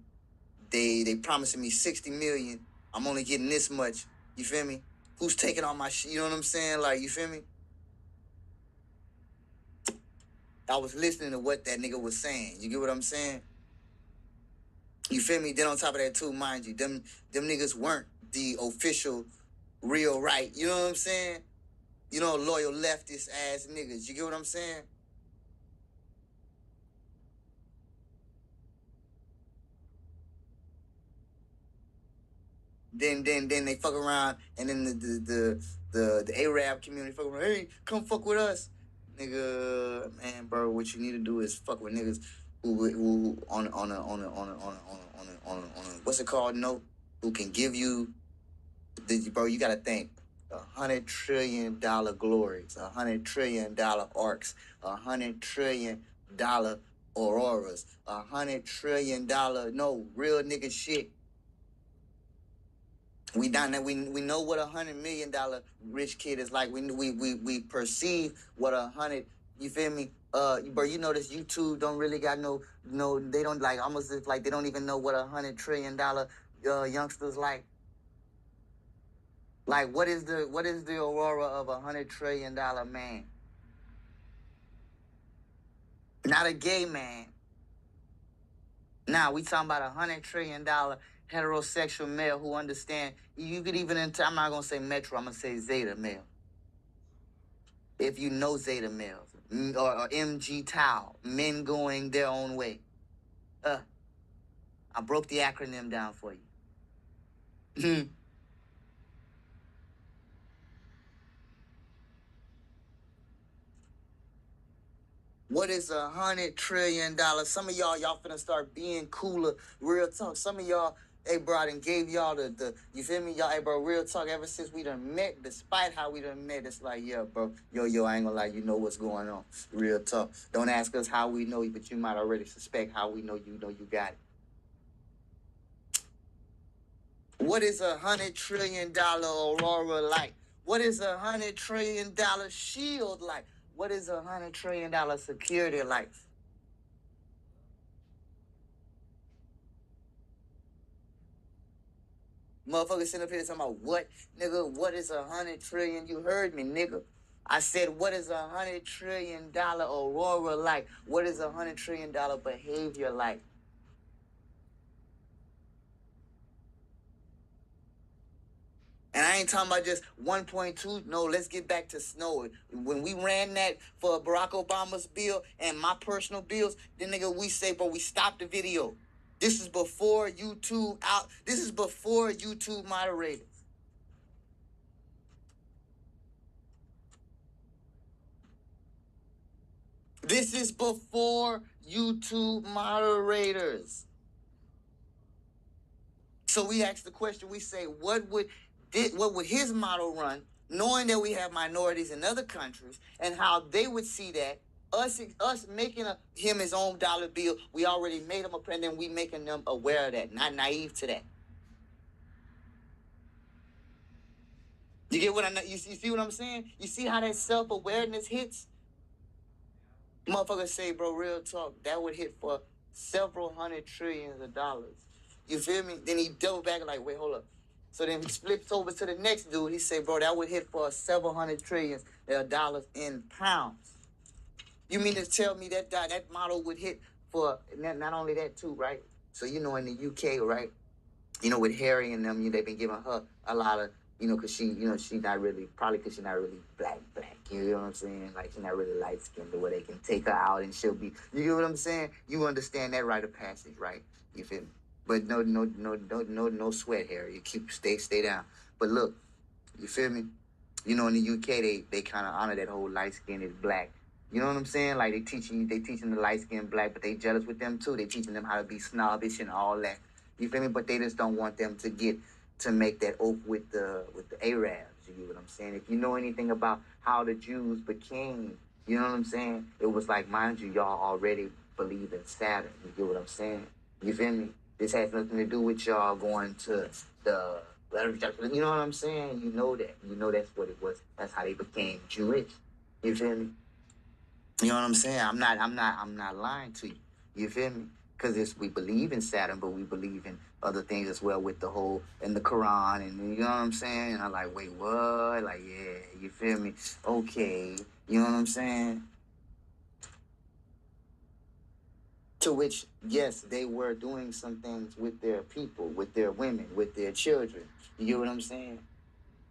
They promising me 60 million. I'm only getting this much. You feel me? Who's taking all my shit? You know what I'm saying? Like, you feel me? I was listening to what that nigga was saying. You get what I'm saying? You feel me? Then on top of that too, mind you, them niggas weren't the official real right. You know what I'm saying? You know, loyal leftist ass niggas. You get what I'm saying? Then they fuck around, and then the Arab community fuck around. Hey, come fuck with us, nigga. Man, bro, what you need to do is fuck with niggas who on a what's it called? Note, who can give you bro. You gotta think. $100 trillion glories, $100 trillion arcs, $100 trillion auroras, $100 trillion no real nigga shit. We down there. We know what $100 million rich kid is like. We perceive what 100. You feel me? Bro, you know this YouTube don't really got no. They don't like almost like they don't even know what $100 trillion youngsters like. Like what is the aurora of $100 trillion man? Not a gay man. Now we talking about $100 trillion heterosexual male who understand. You could even I'm not gonna say metro. I'm gonna say zeta male. If you know zeta males or MG Tau, men going their own way. I broke the acronym down for you. What is $100 trillion? Some of y'all finna start being cooler. Real talk. Some of y'all, hey bro, I done gave y'all the you feel me? Y'all, hey bro, real talk. Ever since we done met, despite how we done met, it's like, yeah, bro, yo, I ain't gonna lie, you know what's going on. Real talk. Don't ask us how we know you, but you might already suspect how we know you got it. What is $100 trillion aurora like? What is $100 trillion shield like? What is $100 trillion security like? Motherfuckers sitting up here talking about what, nigga? What is $100 trillion? You heard me, nigga. I said, what is $100 trillion aurora like? What is $100 trillion behavior like? And I ain't talking about just 1.2. No, let's get back to Snow. When we ran that for Barack Obama's bill and my personal bills, then nigga, we say, bro, we stopped the video. This is before YouTube out. This is before YouTube moderators. This is before YouTube moderators. So we ask the question, we say, what would his model run, knowing that we have minorities in other countries, and how they would see that, us making him his own dollar bill, we already made him and then we making them aware of that, not naive to that. You get what you see what I'm saying? You see how that self-awareness hits? Motherfuckers say, bro, real talk, that would hit for several hundred trillions of dollars. You feel me? Then he double back like, wait, hold up. So then he flips over to the next dude. He say, bro, that would hit for several hundred trillions dollars in pounds. You mean to tell me that that model would hit for not only that too, right? So you know in the UK, right? You know with Harry and them, they've been giving her a lot of because she's not really probably because she's not really black. You know what I'm saying? Like she's not really light skinned, where they can take her out and she'll be. You know what I'm saying? You understand that rite of passage, right? You feel me? But no sweat, Harry. You stay down. But look, you feel me? In the UK, they kind of honor that whole light skin is black. You know what I'm saying? Like they teaching the light skin black, but they jealous with them too. They teaching them how to be snobbish and all that. You feel me? But they just don't want them to make that oath with the Arabs. You get what I'm saying? If you know anything about how the Jews became, you know what I'm saying? It was like, mind you, y'all already believe in Saturn. You get what I'm saying? You feel me? This has nothing to do with y'all going to the. You know what I'm saying? You know that. You know that's what it was. That's how they became Jewish. You feel me? You know what I'm saying? I'm not lying to you. You feel me? Because we believe in Saturn, but we believe in other things as well with the whole in the Quran, and you know what I'm saying? And I'm like, wait, what? Like, yeah, you feel me? Okay, you know what I'm saying? To which, yes, they were doing some things with their people, with their women, with their children. You know what I'm saying?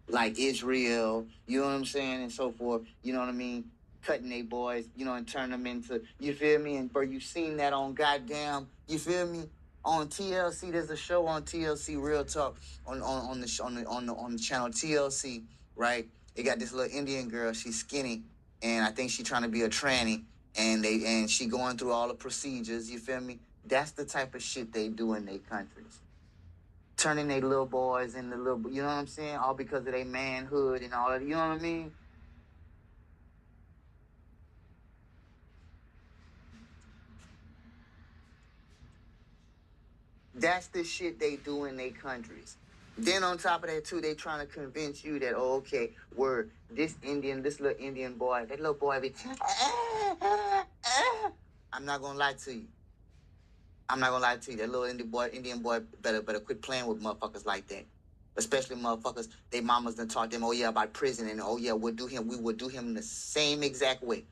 Like Israel, you know what I'm saying, and so forth. You know what I mean? Cutting they boys, and turn them into, you feel me? And bro, you seen that on goddamn, you feel me? On TLC, there's a show on TLC, Real Talk, on the channel TLC, right? They got this little Indian girl. She's skinny, and I think she's trying to be a tranny, and she going through all the procedures. You feel me? That's the type of shit they do in their countries. Turning their little boys into little, you know what I'm saying? All because of their manhood and all that, you know what I mean? That's the shit they do in their countries. Then on top of that too, they trying to convince you that, oh, okay, this little Indian boy, that little boy be, I'm not gonna lie to you. I'm not gonna lie to you. That little Indian boy better quit playing with motherfuckers like that. Especially motherfuckers, they mamas done taught them, oh yeah, about prison, and oh yeah, we would do him the same exact way.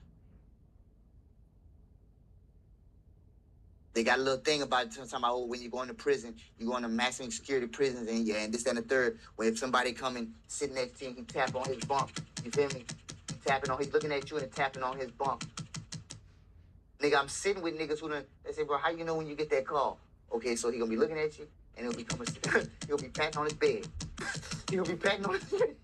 They got a little thing about it, talking about, oh, when you go into prison, you go into maximum security prisons, and this, that, and the third, where if somebody come and sit next to you, he tap on his bump. You feel me? He's looking at you and tapping on his bump. Nigga, I'm sitting with niggas who they say, bro, how you know when you get that call? Okay, so he gonna be looking at you, and he'll be coming, he'll be patting on his bed. He'll be patting on his bed.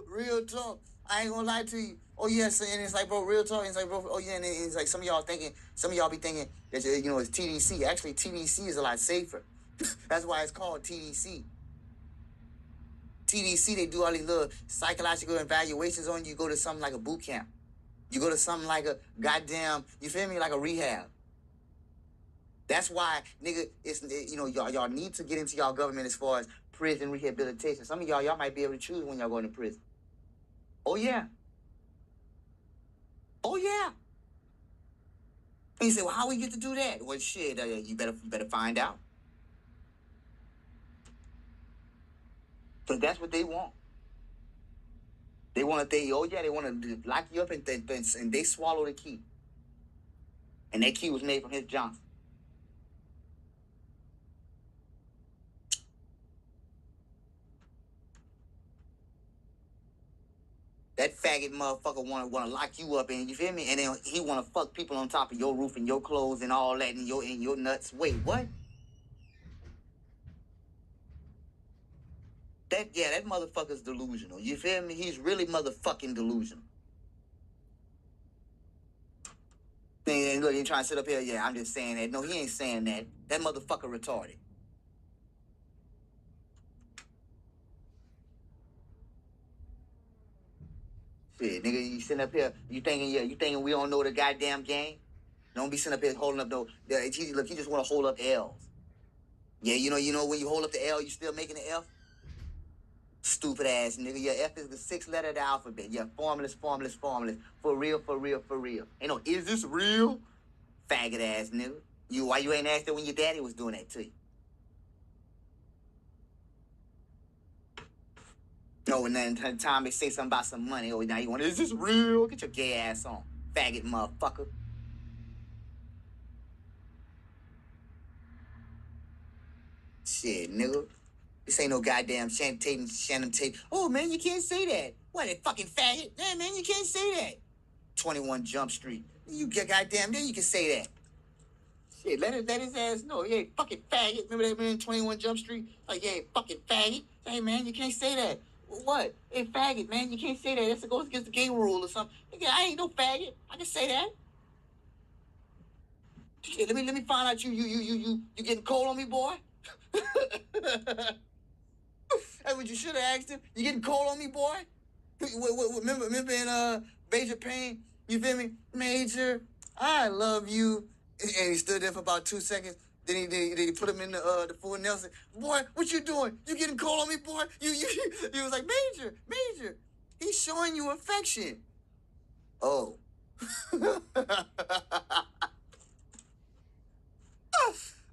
Real talk. I ain't gonna lie to you. Oh yes, and it's like, bro, real talk. And it's like, bro, oh yeah, and it's like some of y'all be thinking that it's TDC. Actually, TDC is a lot safer. That's why it's called TDC. TDC, they do all these little psychological evaluations on you. You go to something like a boot camp. You go to something like a goddamn, you feel me, like a rehab. That's why, nigga, it's y'all need to get into y'all government as far as prison rehabilitation. Some of y'all might be able to choose when y'all go into prison. Oh yeah. Oh yeah. And you say, well, how we get to do that? Well, shit, you better find out. But that's what they want. They want to lock you up and they swallow the key. And that key was made from his Johnson. That faggot motherfucker wanna lock you up, and you feel me? And then he wanna fuck people on top of your roof and your clothes and all that and your nuts. Wait, what? That motherfucker's delusional. You feel me? He's really motherfucking delusional. And look, you trying to sit up here? Yeah, I'm just saying that. No, he ain't saying that. That motherfucker retarded. Shit, nigga, you sitting up here, you thinking we don't know the goddamn game? Don't be sitting up here holding up no. Look, you just want to hold up L's. Yeah, you know when you hold up the L, you still making the F. Stupid ass nigga. Your F is the 6th letter of the alphabet. Yeah, formless. For real. Ain't no, is this real? Faggot ass nigga. Why you ain't asked that when your daddy was doing that to you? No, and then the time they say something about some money, oh, now you want, is this real? Get your gay ass on, faggot motherfucker. Shit, nigga. This ain't no goddamn Shannon Tate. Oh, man, you can't say that. What, a fucking faggot? Yeah, man, you can't say that. 21 Jump Street. You get goddamn, then you can say that. Shit, let his ass know. Yeah, fucking faggot. Remember that man in 21 Jump Street? Like, yeah, fucking faggot. Hey, man, you can't say that. What? Hey, faggot, man, you can't say that. That's goes against the gay rule or something. Nigga, I ain't no faggot. I can say that. Shit, let me find out you getting cold on me, boy? Hey, what you should have asked him? You getting cold on me, boy? Remember in Major Pain? You feel me? Major, I love you. And he stood there for about 2 seconds. Then he put him in the full Nelson. Boy, what you doing? You getting cold on me, boy? He was like, Major, he's showing you affection. Oh.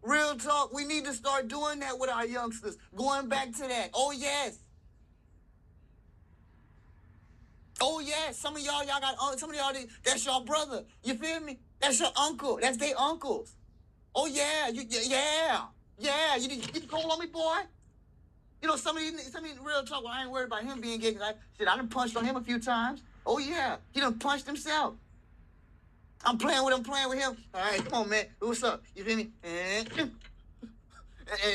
Real talk, we need to start doing that with our youngsters. Going back to that. Oh, yes. Oh, yes. Some of y'all got, some of y'all, that's your brother. You feel me? That's your uncle. That's their uncles. Oh, yeah. Yeah. You get cold on me, boy? You know, some of these real talk, well, I ain't worried about him being gay. I done punched on him a few times. Oh, yeah. He done punched himself. I'm playing with him. All right, come on, man. What's up? You feel me? And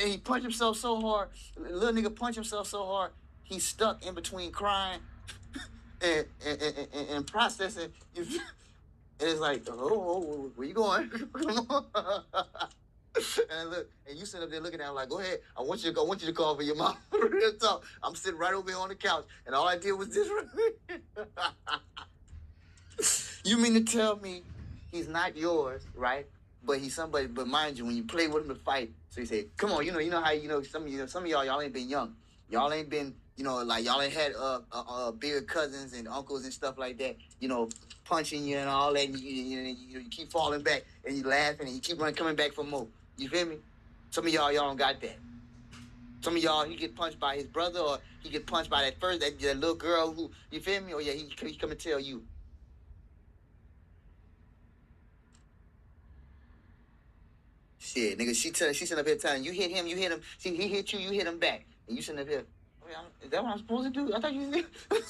he punched himself so hard. The little nigga punched himself so hard, he's stuck in between crying and processing. And it's like, oh, where you going? And look, and you sit up there looking at him like, go ahead. I want you to call for your mom. Real talk. I'm sitting right over here on the couch, and all I did was this. You mean to tell me he's not yours, right? But he's somebody. But mind you, when you play with him to fight, so you say, "Come on, you know how some of y'all ain't been young. Y'all ain't been, like y'all ain't had bigger cousins and uncles and stuff like that. Punching you and all that. And you keep falling back and you laughing and you keep coming back for more. You feel me? Some of y'all don't got that. Some of y'all, he get punched by his brother or he get punched by that little girl who, you feel me? Oh yeah, he come and tell you. Shit, nigga, she sitting up here telling you hit him. See, he hit you hit him back. And you sitting up here, is that what I'm supposed to do? I thought you did.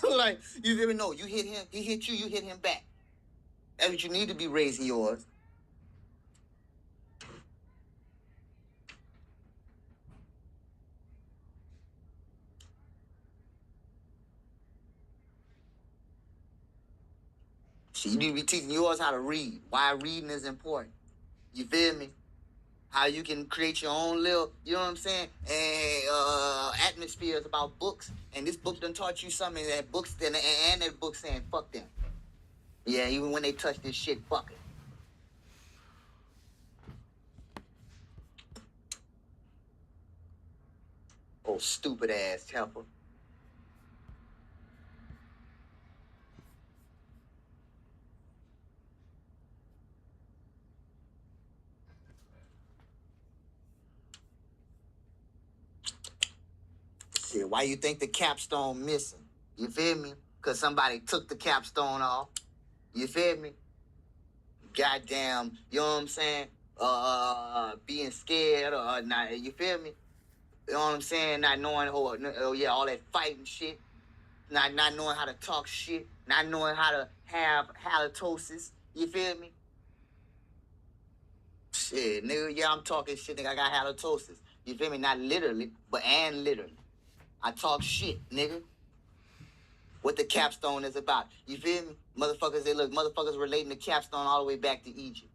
Like, you didn't know. You hit him, he hit you hit him back. That's what you need to be raising yours. Shit, you need to be teaching yours how to read. Why reading is important. You feel me? How you can create your own little, you know what I'm saying? And atmospheres about books. And this book done taught you something that books and that book saying fuck them. Yeah, even when they touch this shit, fuck it. Oh, stupid ass helper. Shit, why you think the capstone missing? You feel me? Because somebody took the capstone off. You feel me? Goddamn, you know what I'm saying? Being scared or not, you feel me? You know what I'm saying? Not knowing, oh yeah, all that fighting shit. Not knowing how to talk shit. Not knowing how to have halitosis. You feel me? Shit, nigga, yeah, I'm talking shit, nigga. I got halitosis. You feel me? Not literally, but and literally. I talk shit, nigga. What the capstone is about. You feel me? Motherfuckers relating the capstone all the way back to Egypt.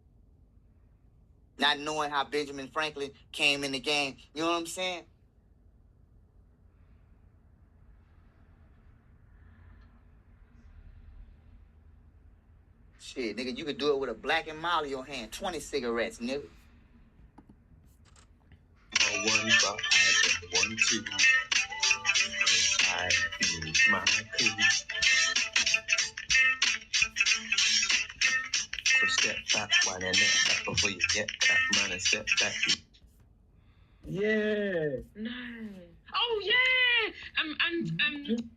Not knowing how Benjamin Franklin came in the game. You know what I'm saying? Shit, nigga, you could do it with a Black and Molly in your hand. 20 cigarettes, nigga. One drop, I get 1, 2. I feel my crew. So step back, one and next back before you get that money. Step back. Yeah. Nice. Oh yeah. And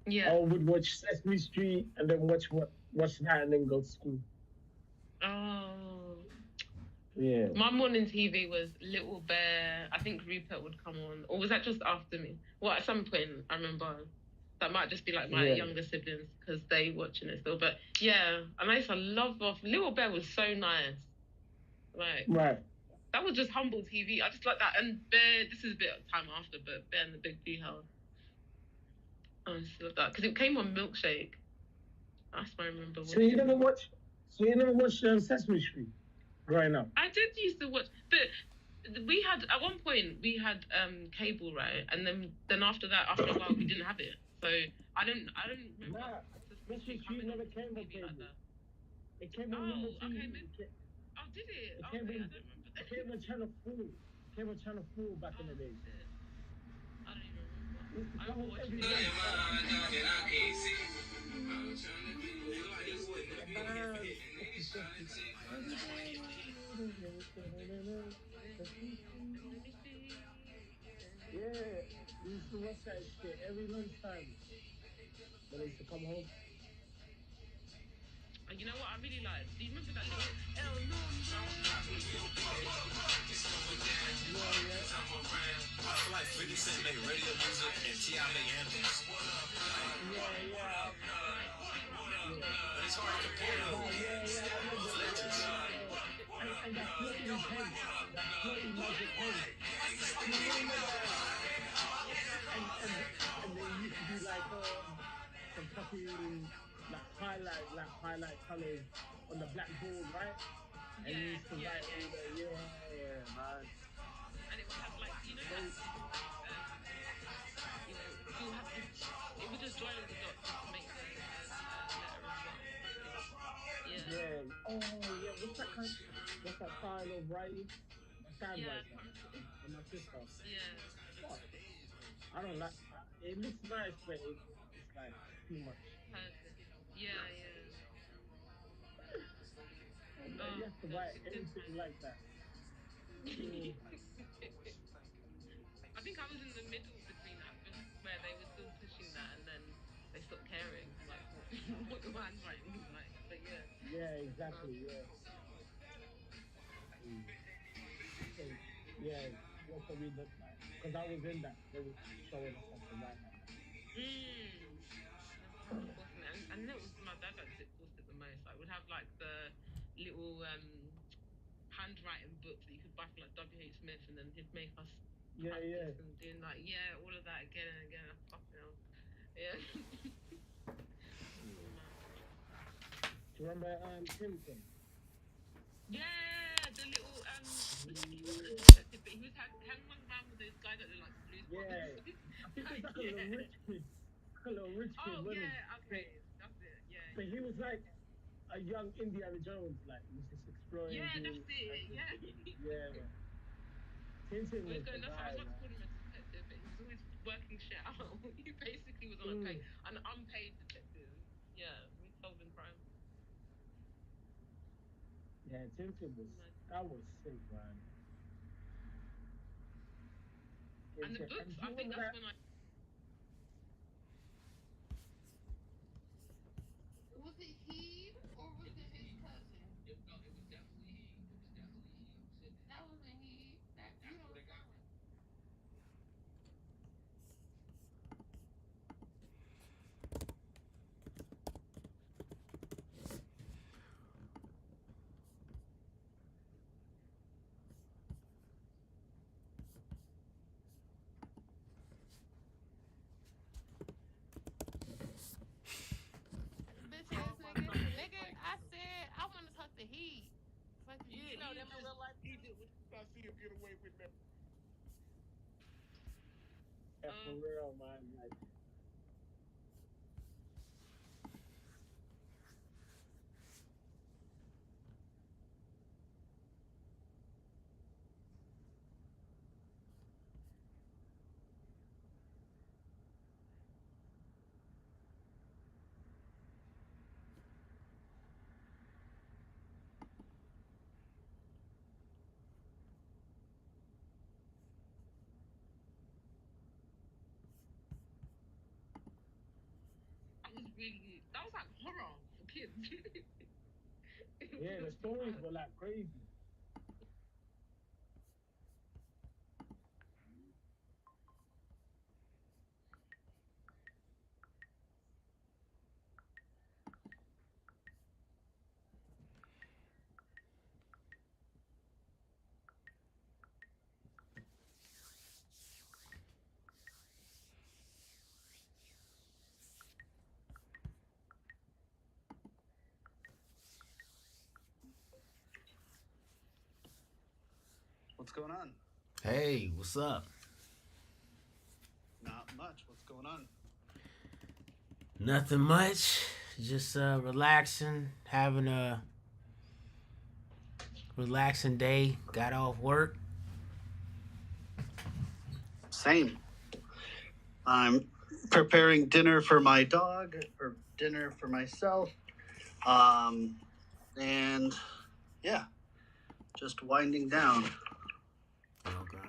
Yeah. I would watch Sesame Street and then watch that and then go to school. Oh. Yeah. My morning TV was Little Bear. I think Rupert would come on, or was that just after me? Well, at some point I remember that might just be like my younger siblings because they watching it still. But yeah, and I used to love off. Little Bear was so nice. Like that was just humble TV. I just like that. And Bear, this is a bit of time after, but Bear and the Big Blue House. I just love that because it came on Milkshake. That's what I remember watching. So you never watched Sesame Street growing up? I did used to watch, but we had at one point we had cable, right? And then after that, after a while, we didn't have it. So I don't remember. Sesame Street never came on cable. It came on number two. Okay, oh, did it? Okay, I don't remember that. It came on Channel 4. It came on Channel 4 back in the day. Shit. I don't even remember. I remember watching it. Yeah, we used to watch that shit every lunchtime when I used to come home. And you know what I really like? Do you remember that little El Nombre? I feel like 50 Cent make radio music and T.I. make anthems. But it's hard to compare them. Legends. And that floating pen. That floating magic pen. You remember that? And they used to be like some fucking highlight colors on the blackboard, right? And you used to write all the man. And it would have like, you know, you'll have this, it would just join the dots just to make the letter as well. Yeah. Oh yeah. What's that style of writing? My my sister. Yeah. What? I don't like. It looks nice, but it's like too much. Yeah. You have to write everything like that. I think I was in the middle between that, where they were still pushing that, and then they stopped caring, like what the handwriting was like. But yeah. Yeah, exactly. Yeah, what can we look like? Because I was in that. They were showing us something right like that. And that was my dad that forced it the most. I would have like the little handwriting books that you could buy from like W.H. Smith, and then he'd make us practice and doing like all of that again and again. Fucking hell. Yeah. Do you remember Tintin? Yeah, the little he wasn't a detective, but he was hanging around with this guy that looked like Blues Brothers. I think it was like a little rich kid. Oh yeah, okay, that's it. Yeah. But he was like a young Indiana Jones, like he was just exploring. Yeah, that's it. Yeah. Tintin was the that's guy. I was not calling him a detective, but he was always working shit out. He basically was on an unpaid detective. Yeah, we solving crime. Yeah, Tintin was sick, man. And the books, I think that's when I. Was it he or was it his cousin? It was definitely he. That wasn't he. That's what it got. He. Like, you know them in real life. He did what I see him get away with that. Yeah, for real, man. Like, really good. That was like horror for kids. Yeah, the stories were like crazy. What's going on? Hey, what's up? Not much. What's going on? Nothing much. Just relaxing, having a relaxing day. Got off work. Same. I'm preparing dinner for my dog, or dinner for myself. And yeah, just winding down. Okay.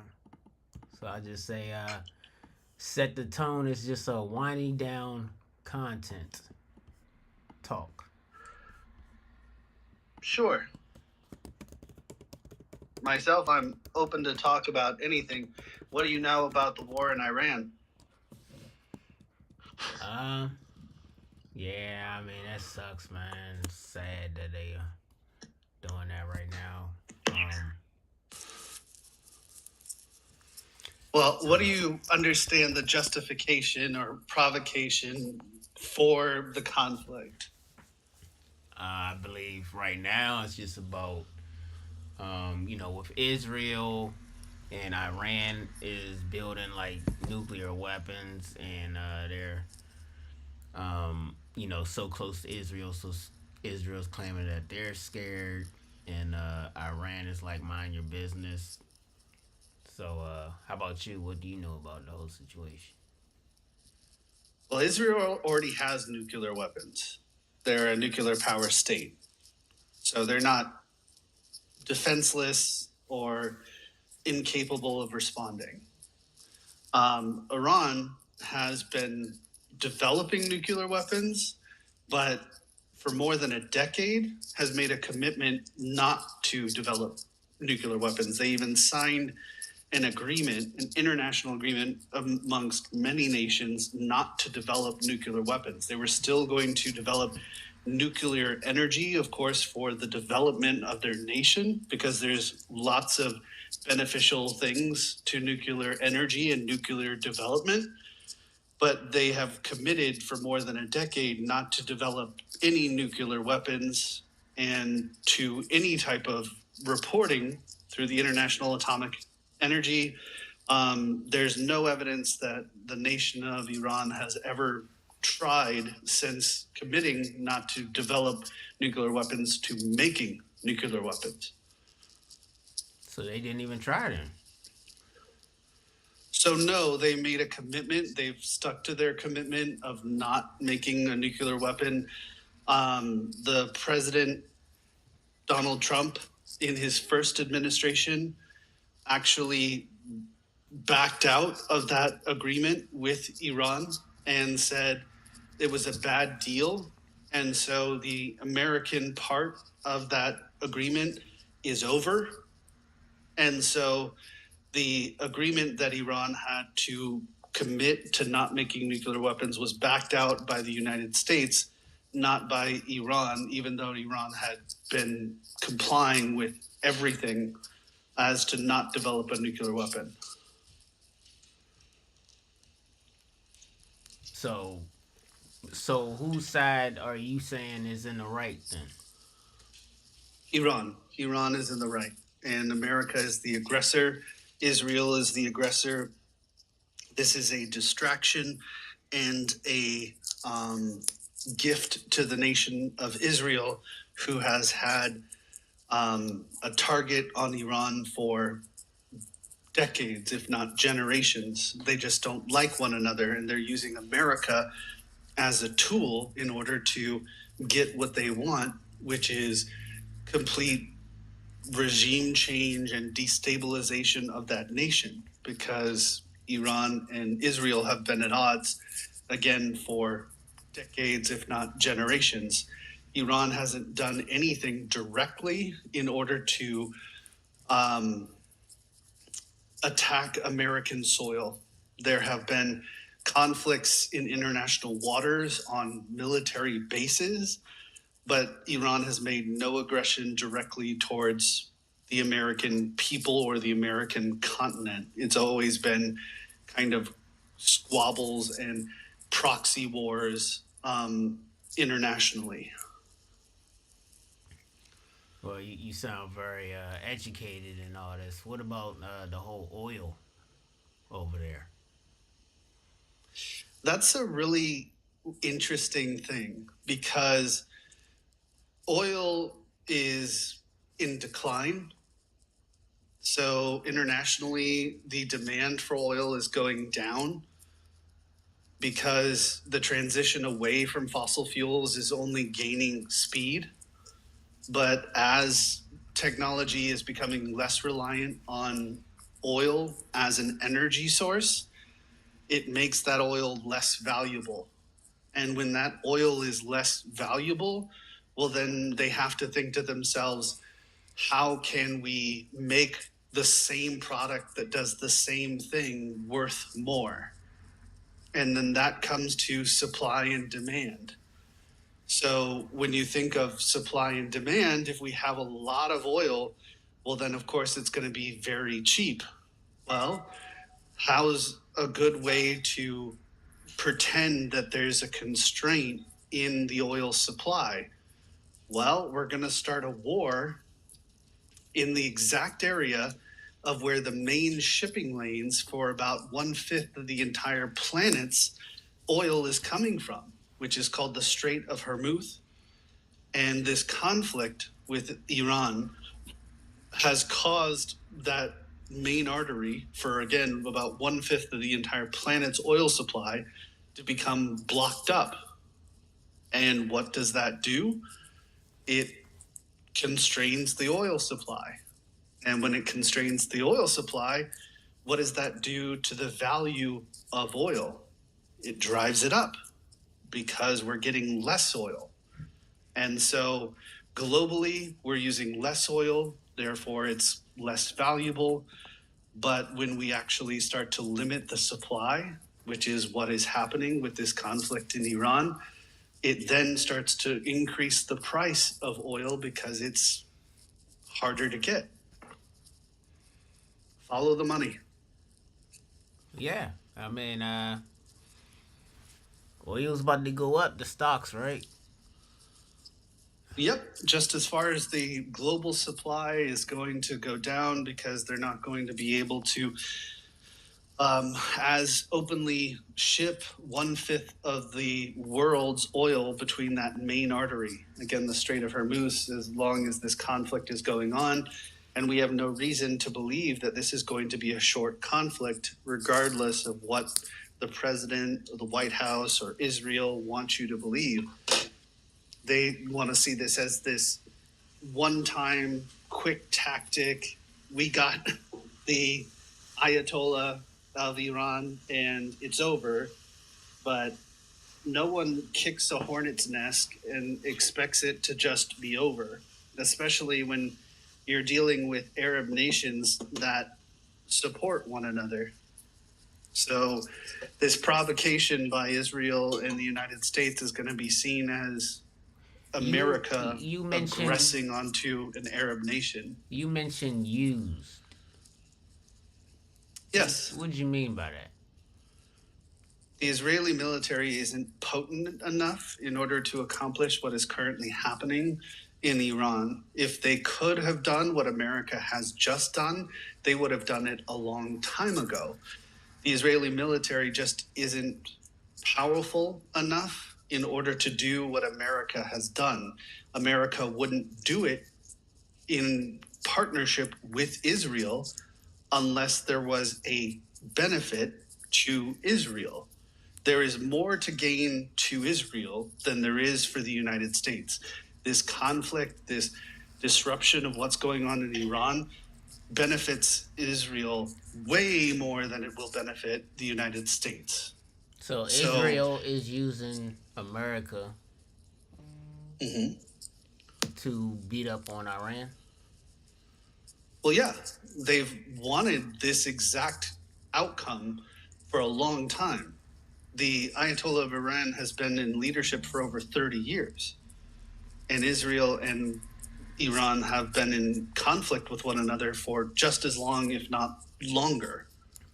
So I just say set the tone. It's just a winding down content talk. Sure. Myself, I'm open to talk about anything. What do you know about the war in Iran? Uh, yeah, I mean that sucks, man. It's sad that they are doing that right now. Well, what do you understand the justification or provocation for the conflict? I believe right now it's just about, with Israel and Iran is building like nuclear weapons, and they're, so close to Israel. So Israel's claiming that they're scared, and Iran is like mind your business. So, how about you? What do you know about the whole situation? Well, Israel already has nuclear weapons. They're a nuclear power state. So they're not defenseless or incapable of responding. Iran has been developing nuclear weapons, but for more than a decade has made a commitment not to develop nuclear weapons. They even signed an agreement, an international agreement amongst many nations not to develop nuclear weapons. They were still going to develop nuclear energy, of course, for the development of their nation, because there's lots of beneficial things to nuclear energy and nuclear development. But they have committed for more than a decade not to develop any nuclear weapons and to any type of reporting through the International Atomic Energy. There's no evidence that the nation of Iran has ever tried since committing not to develop nuclear weapons to making nuclear weapons. So they didn't even try then. So no, they made a commitment. They've stuck to their commitment of not making a nuclear weapon. The president, Donald Trump, in his first administration, actually backed out of that agreement with Iran and said it was a bad deal. And so the American part of that agreement is over. And so the agreement that Iran had to commit to not making nuclear weapons was backed out by the United States, not by Iran, even though Iran had been complying with everything as to not develop a nuclear weapon. So, so whose side are you saying is in the right then? Iran. Iran is in the right, and America is the aggressor. Israel is the aggressor. This is a distraction and a gift to the nation of Israel, who has had a target on Iran for decades, if not generations. They just don't like one another, and they're using America as a tool in order to get what they want, which is complete regime change and destabilization of that nation, because Iran and Israel have been at odds again for decades, if not generations, Iran hasn't done anything directly in order to attack American soil. There have been conflicts in international waters on military bases, but Iran has made no aggression directly towards the American people or the American continent. It's always been kind of squabbles and proxy wars internationally. Well, you sound very educated in all this. What about the whole oil over there? That's a really interesting thing because oil is in decline. So internationally, the demand for oil is going down because the transition away from fossil fuels is only gaining speed. But as technology is becoming less reliant on oil as an energy source, it makes that oil less valuable. And when that oil is less valuable, well, then they have to think to themselves, how can we make the same product that does the same thing worth more? And then that comes to supply and demand. So when you think of supply and demand, if we have a lot of oil, well, then of course it's going to be very cheap. Well, how's a good way to pretend that there's a constraint in the oil supply? Well, we're going to start a war in the exact area of where the main shipping lanes for about 1/5 of the entire planet's oil is coming from, which is called the Strait of Hormuz. And this conflict with Iran has caused that main artery for, again, about 1/5 of the entire planet's oil supply to become blocked up. And what does that do? It constrains the oil supply. And when it constrains the oil supply, what does that do to the value of oil? It drives it up because we're getting less oil. And so globally, we're using less oil, therefore it's less valuable. But when we actually start to limit the supply, which is what is happening with this conflict in Iran, it then starts to increase the price of oil because it's harder to get. Follow the money. Yeah, I mean, oil's about to go up. The stocks, right? Yep, just as far as the global supply is going to go down because they're not going to be able to as openly ship 1/5 of the world's oil between that main artery. Again, the Strait of Hormuz, as long as this conflict is going on. And we have no reason to believe that this is going to be a short conflict, regardless of what the president, or the White House, or Israel wants you to believe. They want to see this as this one-time quick tactic. We got the Ayatollah of Iran and it's over, but no one kicks a hornet's nest and expects it to just be over, especially when you're dealing with Arab nations that support one another. So this provocation by Israel and the United States is going to be seen as America You mentioned aggressing onto an Arab nation. You mentioned used. Yes. What do you mean by that? The Israeli military isn't potent enough in order to accomplish what is currently happening in Iran. If they could have done what America has just done, they would have done it a long time ago. The Israeli military just isn't powerful enough in order to do what America has done. America wouldn't do it in partnership with Israel unless there was a benefit to Israel. There is more to gain to Israel than there is for the United States. This conflict, this disruption of what's going on in Iran benefits Israel way more than it will benefit the United States. So So, Israel is using America mhm. to beat up on Iran. Well, yeah, they've wanted this exact outcome for a long time. The Ayatollah of Iran has been in leadership for over 30 years, and Israel and Iran have been in conflict with one another for just as long, if not longer.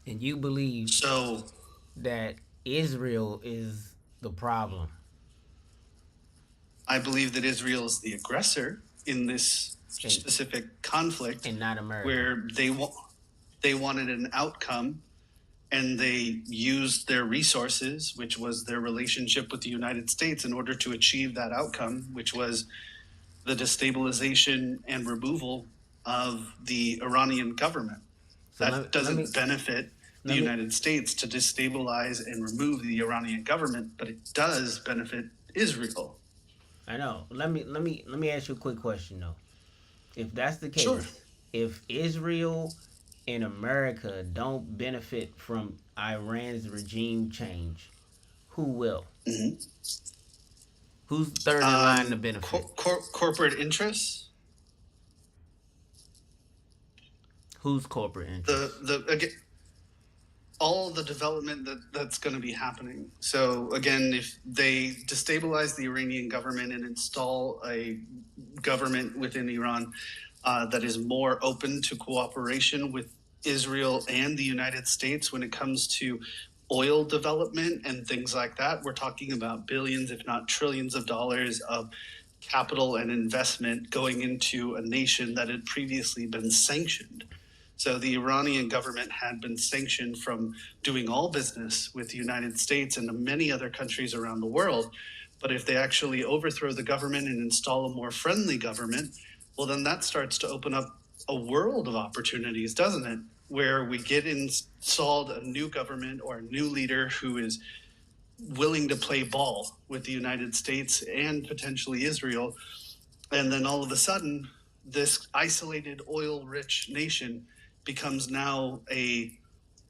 And you believe So that Israel is the problem. I believe that Israel is the aggressor in this And specific conflict, and not America. where they wanted an outcome and they used their resources, which was their relationship with the United States, in order to achieve that outcome, which was the destabilization and removal of the Iranian government. So That doesn't benefit the let me United States to destabilize and remove the Iranian government, but it does benefit Israel. I know. Let me ask you a quick question though. If that's the Sure. case, if Israel and America don't benefit from Iran's regime change, who will? Mm-hmm. Who's third in line to benefit? Corporate interests. Who's corporate interests? Again, all the development that's going to be happening. So again, if they destabilize the Iranian government and install a government within Iran that is more open to cooperation with Israel and the United States when it comes to oil development and things like that, we're talking about billions, if not trillions of dollars of capital and investment going into a nation that had previously been sanctioned. So the Iranian government had been sanctioned from doing all business with the United States and many other countries around the world. But if they actually overthrow the government and install a more friendly government, well, then that starts to open up a world of opportunities, doesn't it? Where we get installed a new government or a new leader who is willing to play ball with the United States and potentially Israel. And then all of a sudden, this isolated oil rich nation becomes now a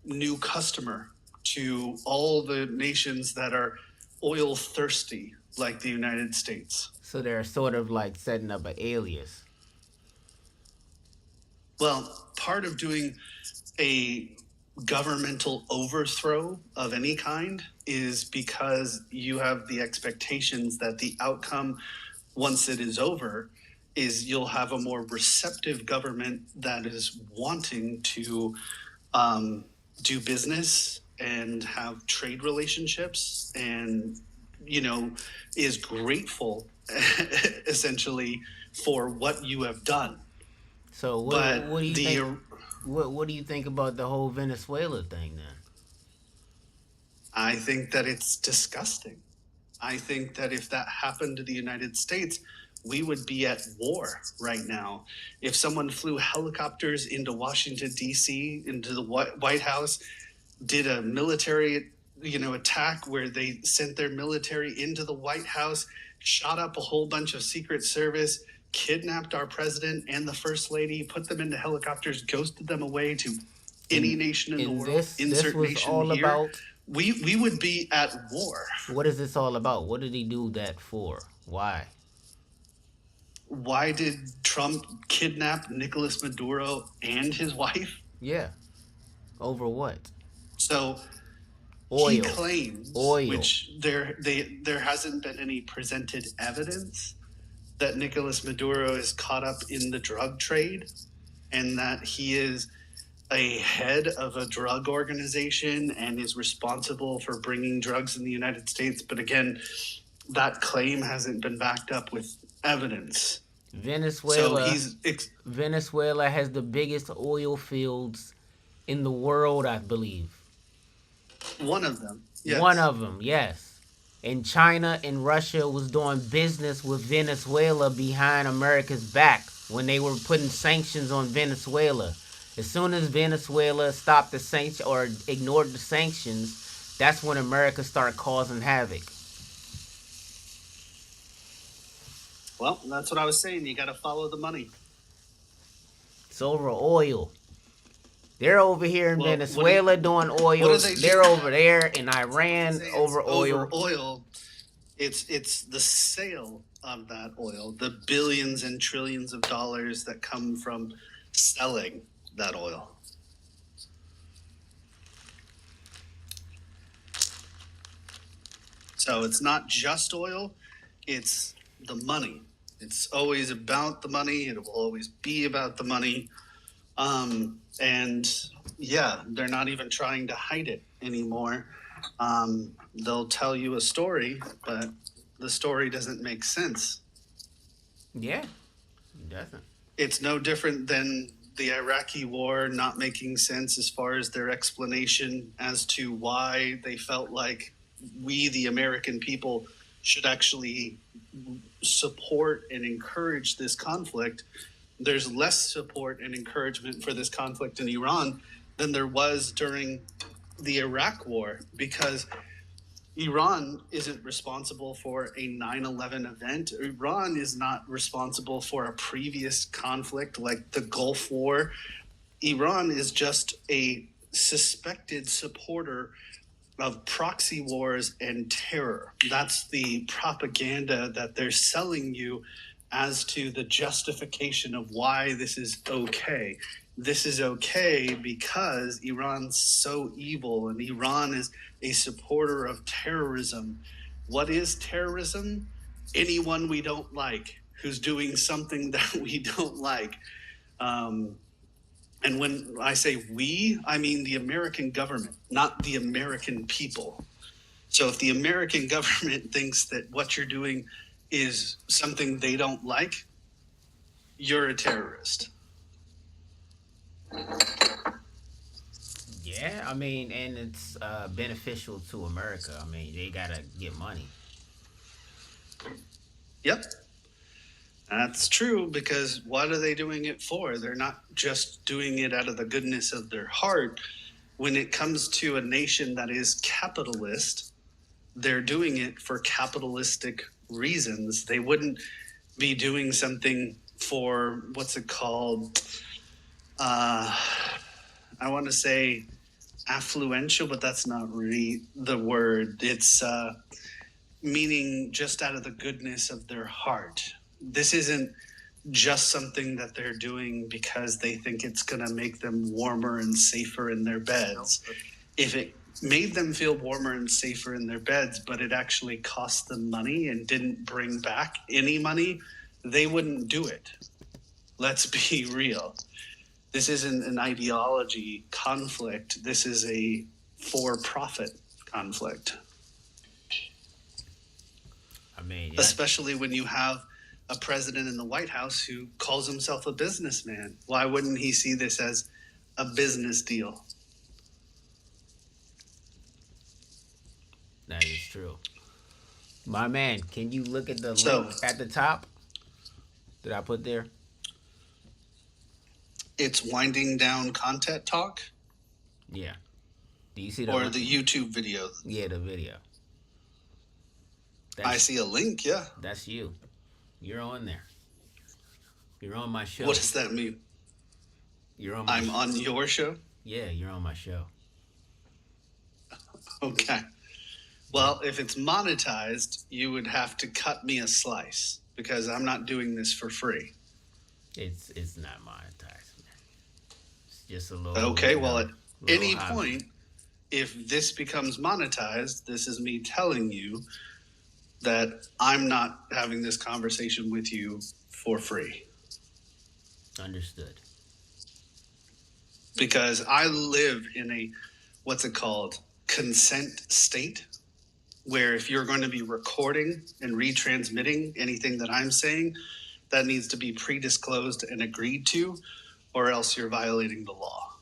new customer to all the nations that are oil thirsty, like the United States. So they're sort of like setting up an alias. Well, part of doing a governmental overthrow of any kind is because you have the expectations that the outcome, once it is over, is you'll have a more receptive government that is wanting to do business and have trade relationships and, is grateful essentially for what you have done. So what do you think? What do you think about the whole Venezuela thing then? I think that it's disgusting. I think that if that happened to the United States, we would be at war right now. If someone flew helicopters into Washington, D.C., into the White House, did a military, attack where they sent their military into the White House, shot up a whole bunch of Secret Service, kidnapped our president and the first lady, put them into helicopters, ghosted them away to any nation in the world, insert nation all here. About, we would be at war. What is this all about? What did he do that for? Why? Why did Trump kidnap Nicolas Maduro and his wife? Yeah. Over what? So oil. He claims, oil. Which there hasn't been any presented evidence that Nicolas Maduro is caught up in the drug trade and that he is a head of a drug organization and is responsible for bringing drugs in the United States. But again, that claim hasn't been backed up with evidence. Venezuela has the biggest oil fields in the world, I believe. One of them. Yes. One of them, yes. And China and Russia was doing business with Venezuela behind America's back when they were putting sanctions on Venezuela. As soon as Venezuela stopped the sanctions or ignored the sanctions, that's when America started causing havoc. Well, that's what I was saying. You got to follow the money. It's over oil. They're over here in Well, Venezuela doing what oil. do they do? They're over there in Say Iran it's over oil. Over oil. It's the sale of that oil, the billions and trillions of dollars that come from selling that oil. So it's not just oil, it's the money. It's always about the money. It will always be about the money. And yeah, they're not even trying to hide it anymore. They'll tell you a story, but the story doesn't make sense. Yeah, it doesn't. It's no different than the Iraqi war not making sense as far as their explanation as to why they felt like we, the American people, should actually support and encourage this conflict. There's less support and encouragement for this conflict in Iran than there was during the Iraq war, because Iran isn't responsible for a 9/11 event. Iran is not responsible for a previous conflict like the Gulf War. Iran is just a suspected supporter of proxy wars and terror. That's the propaganda that they're selling you as to the justification of why this is okay. This is okay because Iran's so evil and Iran is a supporter of terrorism. What is terrorism? Anyone we don't like who's doing something that we don't like. And when I say we, I mean the American government, not the American people. So if the American government thinks that what you're doing is something they don't like, you're a terrorist. Yeah, I mean, and it's beneficial to America. I mean, they gotta get money. Yep. That's true, because what are they doing it for? They're not just doing it out of the goodness of their heart. When it comes to a nation that is capitalist, they're doing it for capitalistic reasons. They wouldn't be doing something for, what's it called? I want to say affluential, but that's not really the word. It's meaning just out of the goodness of their heart. This isn't just something that they're doing because they think it's going to make them warmer and safer in their beds. If it made them feel warmer and safer in their beds, but it actually cost them money and didn't bring back any money, they wouldn't do it. Let's be real. This isn't an ideology conflict. This is a for-profit conflict. I mean, yeah. Especially when you have a president in the White House who calls himself a businessman. Why wouldn't he see this as a business deal? That is true. My man, can you look at the link at the top that I put there? It's Winding Down Content Talk? Yeah. Do you see the Or link? the YouTube video? Yeah, the video. I see a link, yeah. That's you. You're on there. You're on my show. What does that mean? You're on my I'm on your show? Yeah, you're on my show. Okay. Well, if it's monetized, you would have to cut me a slice, because I'm not doing this for free. It's not monetized, man. It's just a little. Okay, well, at any hobby. point, if this becomes monetized, this is me telling you that I'm not having this conversation with you for free. Understood. Because I live in a, what's it called, consent state, where if you're going to be recording and retransmitting anything that I'm saying, that needs to be pre-disclosed and agreed to, or else you're violating the law.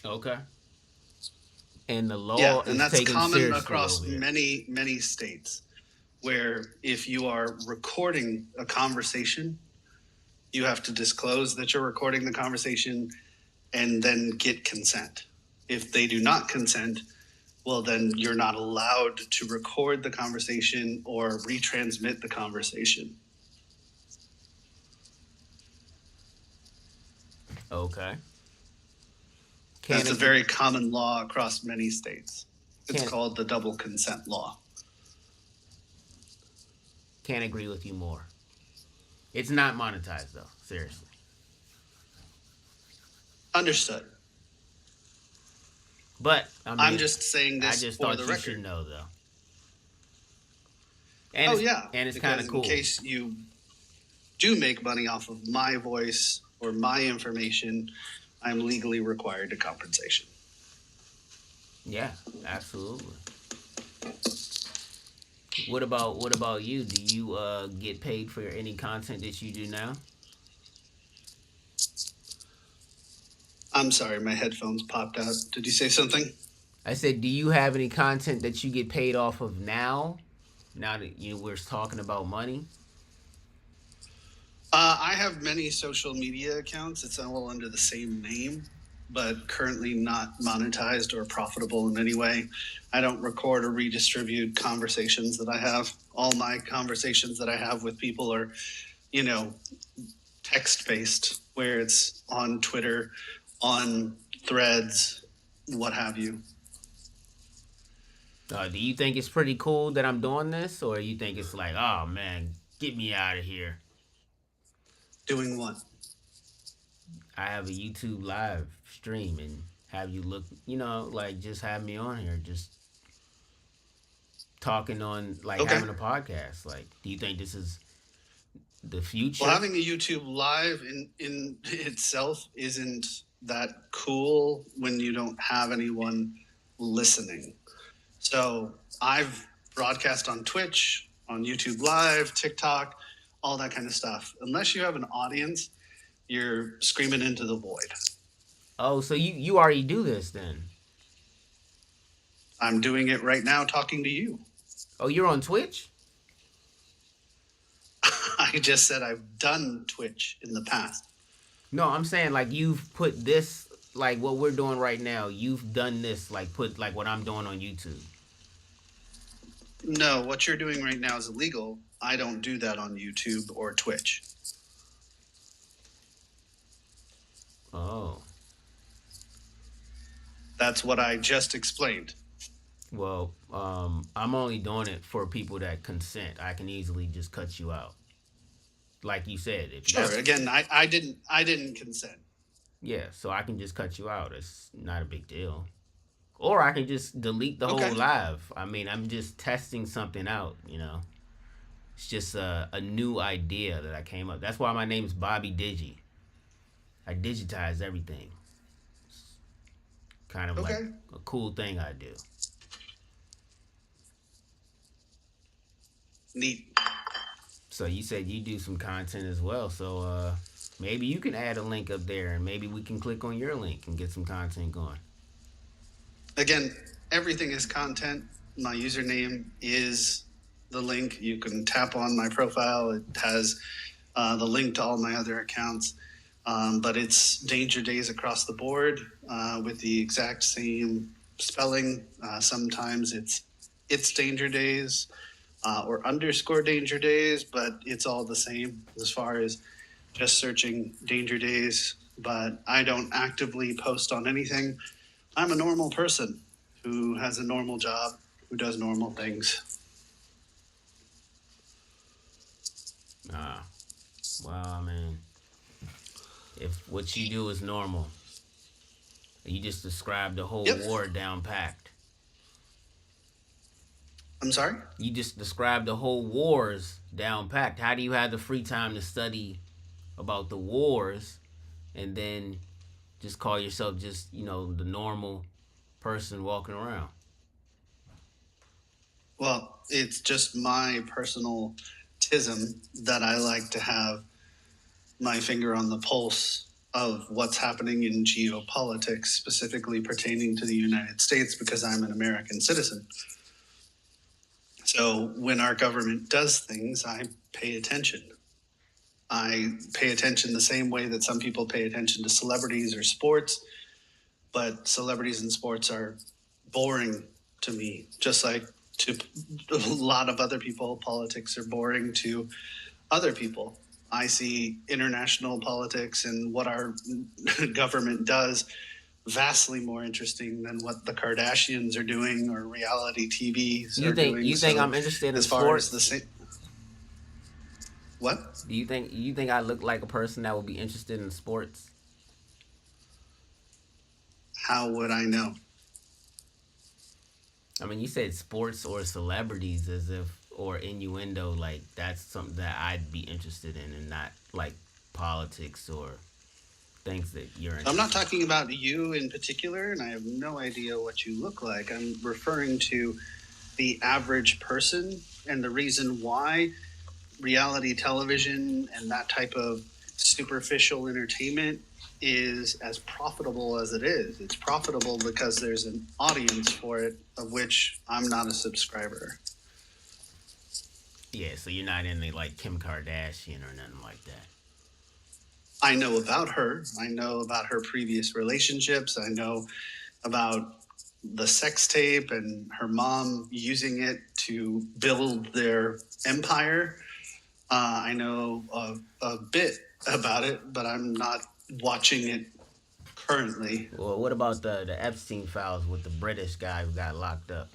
Okay. And the law Yeah, is and that's taken common seriously across over here. many states, where if you are recording a conversation, you have to disclose that you're recording the conversation and then get consent. If they do not consent, well, then you're not allowed to record the conversation or retransmit the conversation. Okay. Can't That's a agree. very common law across many states. It's Can't called the double consent law. can't agree with you more. It's not monetized though. Seriously. Understood. But I I'm mean, just saying I this just for thought the you should record. know though. And Oh, it's yeah. and it's kind Because of in cool. case you do make money off of my voice or my information, I'm legally required to compensation. Yeah, absolutely. What about you? Do you get paid for any content that you do now? I'm sorry, my headphones popped out. Did you say something? I said, do you have any content that you get paid off of now? Now that we're talking about money. I have many social media accounts. It's all under the same name, but currently not monetized or profitable in any way. I don't record or redistribute conversations that I have. All my conversations that I have with people are, you know, text based, where it's on Twitter, on threads, what have you. Do you think it's pretty cool that I'm doing this, or you think it's like, oh man, get me out of here? Doing what? I have a YouTube live stream and have you look, like just have me on here, just talking on, like Okay. having a podcast. Like, do you think this is the future? Well, having a YouTube live in itself isn't that cool when you don't have anyone listening. So I've broadcast on Twitch, on YouTube Live, TikTok, all that kind of stuff. Unless you have an audience, you're screaming into the void. Oh, so you already do this then? I'm doing it right now talking to you. Oh, you're on Twitch? I just said I've done Twitch in the past. No, I'm saying like you've put this, like what we're doing right now. You've done this, like put like what I'm doing on YouTube. No, what you're doing right now is illegal. I don't do that on YouTube or Twitch. Oh. That's what I just explained. Well, I'm only doing it for people that consent. I can easily just cut you out. Like you said, if Sure. Again, I didn't consent. Yeah, so I can just cut you out. It's not a big deal. Or I can just delete the whole live. I mean, I'm just testing something out. It's just a new idea that I came up. That's why my name's Bobby Digi. I digitize everything. It's kind of like a cool thing I do. Neat. So you said you do some content as well. So maybe you can add a link up there and maybe we can click on your link and get some content going. Again, everything is content. My username is the link. You can tap on my profile. It has the link to all my other accounts. But it's Danger Days across the board with the exact same spelling. Sometimes it's Danger Days or underscore Danger Days, but it's all the same as far as just searching Danger Days. But I don't actively post on anything. I'm a normal person who has a normal job, who does normal things. Well, I mean, if what you do is normal, you just described the whole war down packed. I'm sorry? You just described the whole wars down packed. How do you have the free time to study about the wars and then just call yourself just, the normal person walking around? Well, it's just my personal tism that I like to have my finger on the pulse of what's happening in geopolitics, specifically pertaining to the United States, because I'm an American citizen. So when our government does things, I pay attention. I pay attention the same way that some people pay attention to celebrities or sports, but celebrities and sports are boring to me, just like to a lot of other people. Politics are boring to other people. I see international politics and what our government does vastly more interesting than what the Kardashians are doing or reality TVs are doing. You think So I'm interested in as far as the sports? what? Do you think I look like a person that would be interested in sports? How would I know? I mean, you said sports or celebrities as if or innuendo like that's something that I'd be interested in and not like politics or things that you're I'm not interested talking about you in particular, and I have no idea what you look like. I'm referring to the average person, and the reason why reality television and that type of superficial entertainment is as profitable as it is. It's profitable because there's an audience for it, of which I'm not a subscriber. in. Yeah, so you're not into like Kim Kardashian or nothing like that. I know about her. I know about her previous relationships. I know about the sex tape and her mom using it to build their empire. I know a bit about it, but I'm not watching it currently. Well, what about the Epstein files with the British guy who got locked up?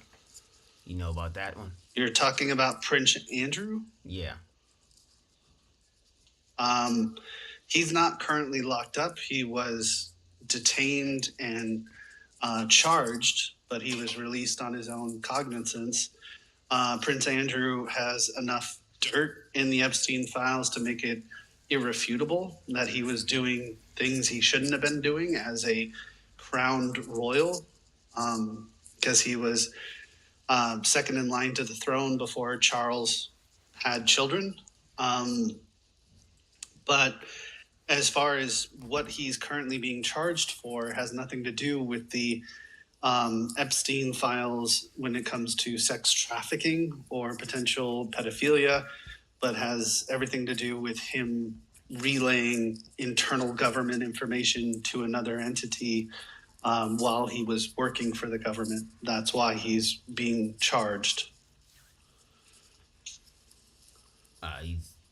You know about that one? You're talking about Prince Andrew? Yeah. He's not currently locked up. He was detained and charged, but he was released on his own cognizance. Prince Andrew has enough dirt in the Epstein files to make it irrefutable that he was doing things he shouldn't have been doing as a crowned royal, because he was second in line to the throne before Charles had children. But as far as what he's currently being charged for has nothing to do with the Epstein files when it comes to sex trafficking or potential pedophilia, but has everything to do with him relaying internal government information to another entity while he was working for the government. That's why he's being charged.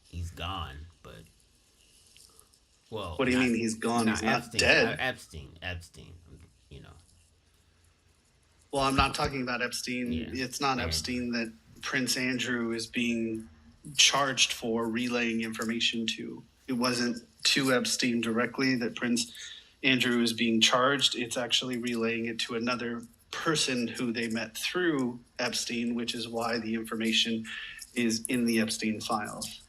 He's gone, but well, What do you mean he's gone? He's not Epstein. dead. Epstein. You know. Well, I'm not talking about Epstein. Yeah. It's not Epstein that Prince Andrew is being charged for relaying information to. It wasn't to Epstein directly that Prince Andrew is being charged. It's actually relaying it to another person who they met through Epstein, which is why the information is in the Epstein files.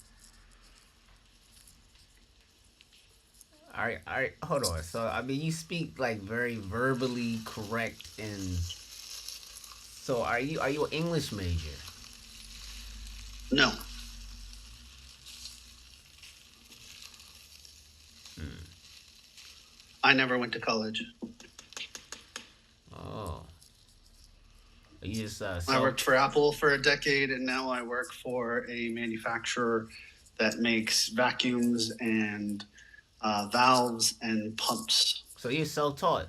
All right, hold on. So, I mean, you speak like very verbally correct, and so are you an English major? No. I never went to college. Oh, you just I worked for Apple for a decade, and now I work for a manufacturer that makes vacuums and valves and pumps. So you're self-taught.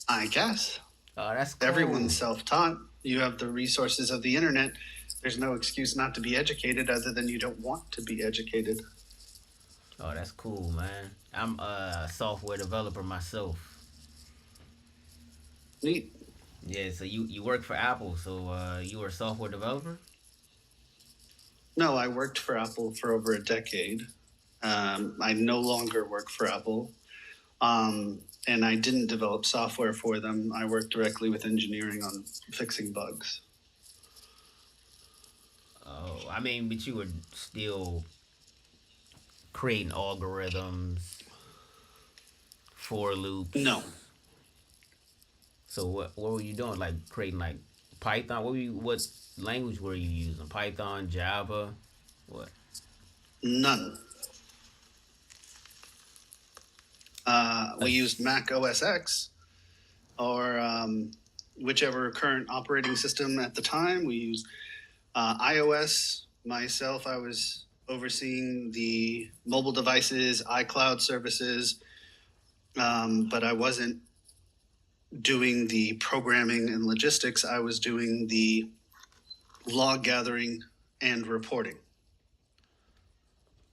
I guess. Oh, that's cool. Everyone's self-taught. You have the resources of the internet. There's no excuse not to be educated other than you don't want to be educated. Oh, that's cool, man. I'm a software developer myself. Neat. Yeah, so you work for Apple, so you were a software developer? No, I worked for Apple for over a decade. I no longer work for Apple. And I didn't develop software for them. I worked directly with engineering on fixing bugs. Oh, I mean, but you were still creating algorithms, for loops. No. So what were you doing? Like creating like Python? What language were you using? Python, Java, what? None. We used Mac OS X or whichever current operating system at the time. We used iOS. Myself, I was overseeing the mobile devices, iCloud services, but I wasn't doing the programming and logistics. I was doing the log gathering and reporting.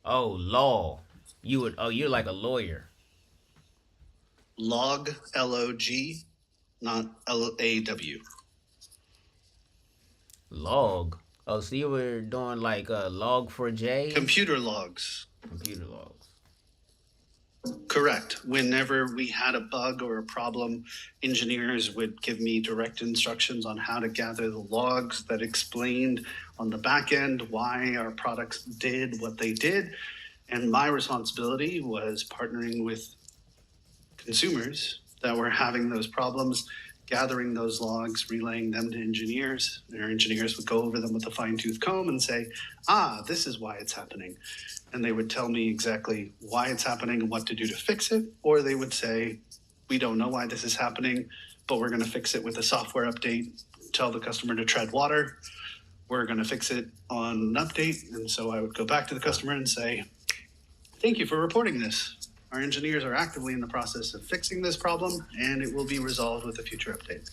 Oh, law. You would. Oh, you're like a lawyer. Log, L-O-G, not L-A-W. Log. Oh, so you were doing like a log for J. Computer logs. Computer logs. Correct. Whenever we had a bug or a problem, engineers would give me direct instructions on how to gather the logs that explained on the back end why our products did what they did. And my responsibility was partnering with consumers that were having those problems, gathering those logs, relaying them to engineers. Their engineers would go over them with a fine-tooth comb and say, this is why it's happening. And they would tell me exactly why it's happening and what to do to fix it. Or they would say, we don't know why this is happening, but we're going to fix it with a software update. Tell the customer to tread water. We're going to fix it on an update. And so I would go back to the customer and say, thank you for reporting this. Our engineers are actively in the process of fixing this problem, and it will be resolved with a future update.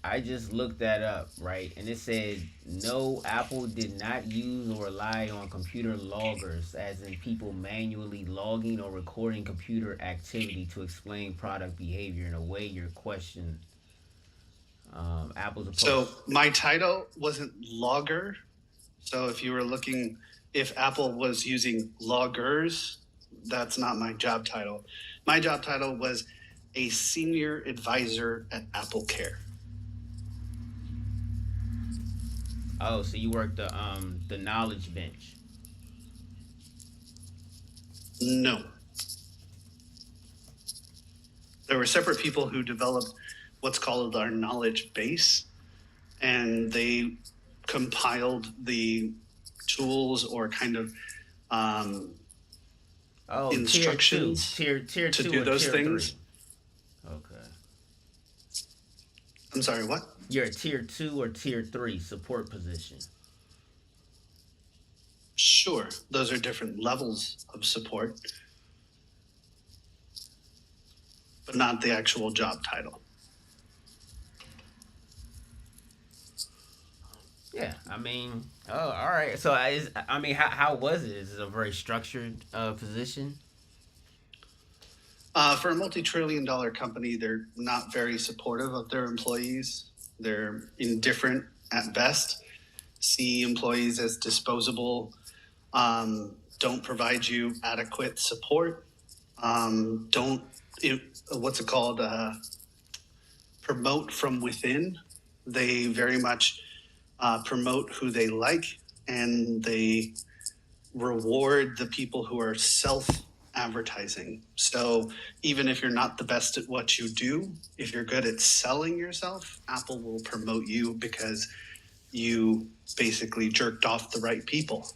I just looked that up, right? And it said no, Apple did not use or rely on computer loggers, as in people manually logging or recording computer activity to explain product behavior in a way your question. Apple's approach. So my title wasn't logger. So if you were looking, if Apple was using loggers, that's not my job title. My job title was a senior advisor at Apple Care. Oh, so you worked the knowledge bench. No. There were separate people who developed what's called our knowledge base, and they compiled the tools or kind of instructions tier two to do those things. 3? Okay. I'm sorry, what? You're a tier 2 or tier 3 support position. Sure, those are different levels of support, but not the actual job title. Yeah, I mean, oh, all right. So, I mean, how was it? Is it a very structured position? For a multi-trillion-dollar company, they're not very supportive of their employees. They're indifferent at best, see employees as disposable, don't provide you adequate support, promote from within. They very much promote who they like, and they reward the people who are self-advertising. So even if you're not the best at what you do, if you're good at selling yourself, Apple will promote you because you basically jerked off the right people.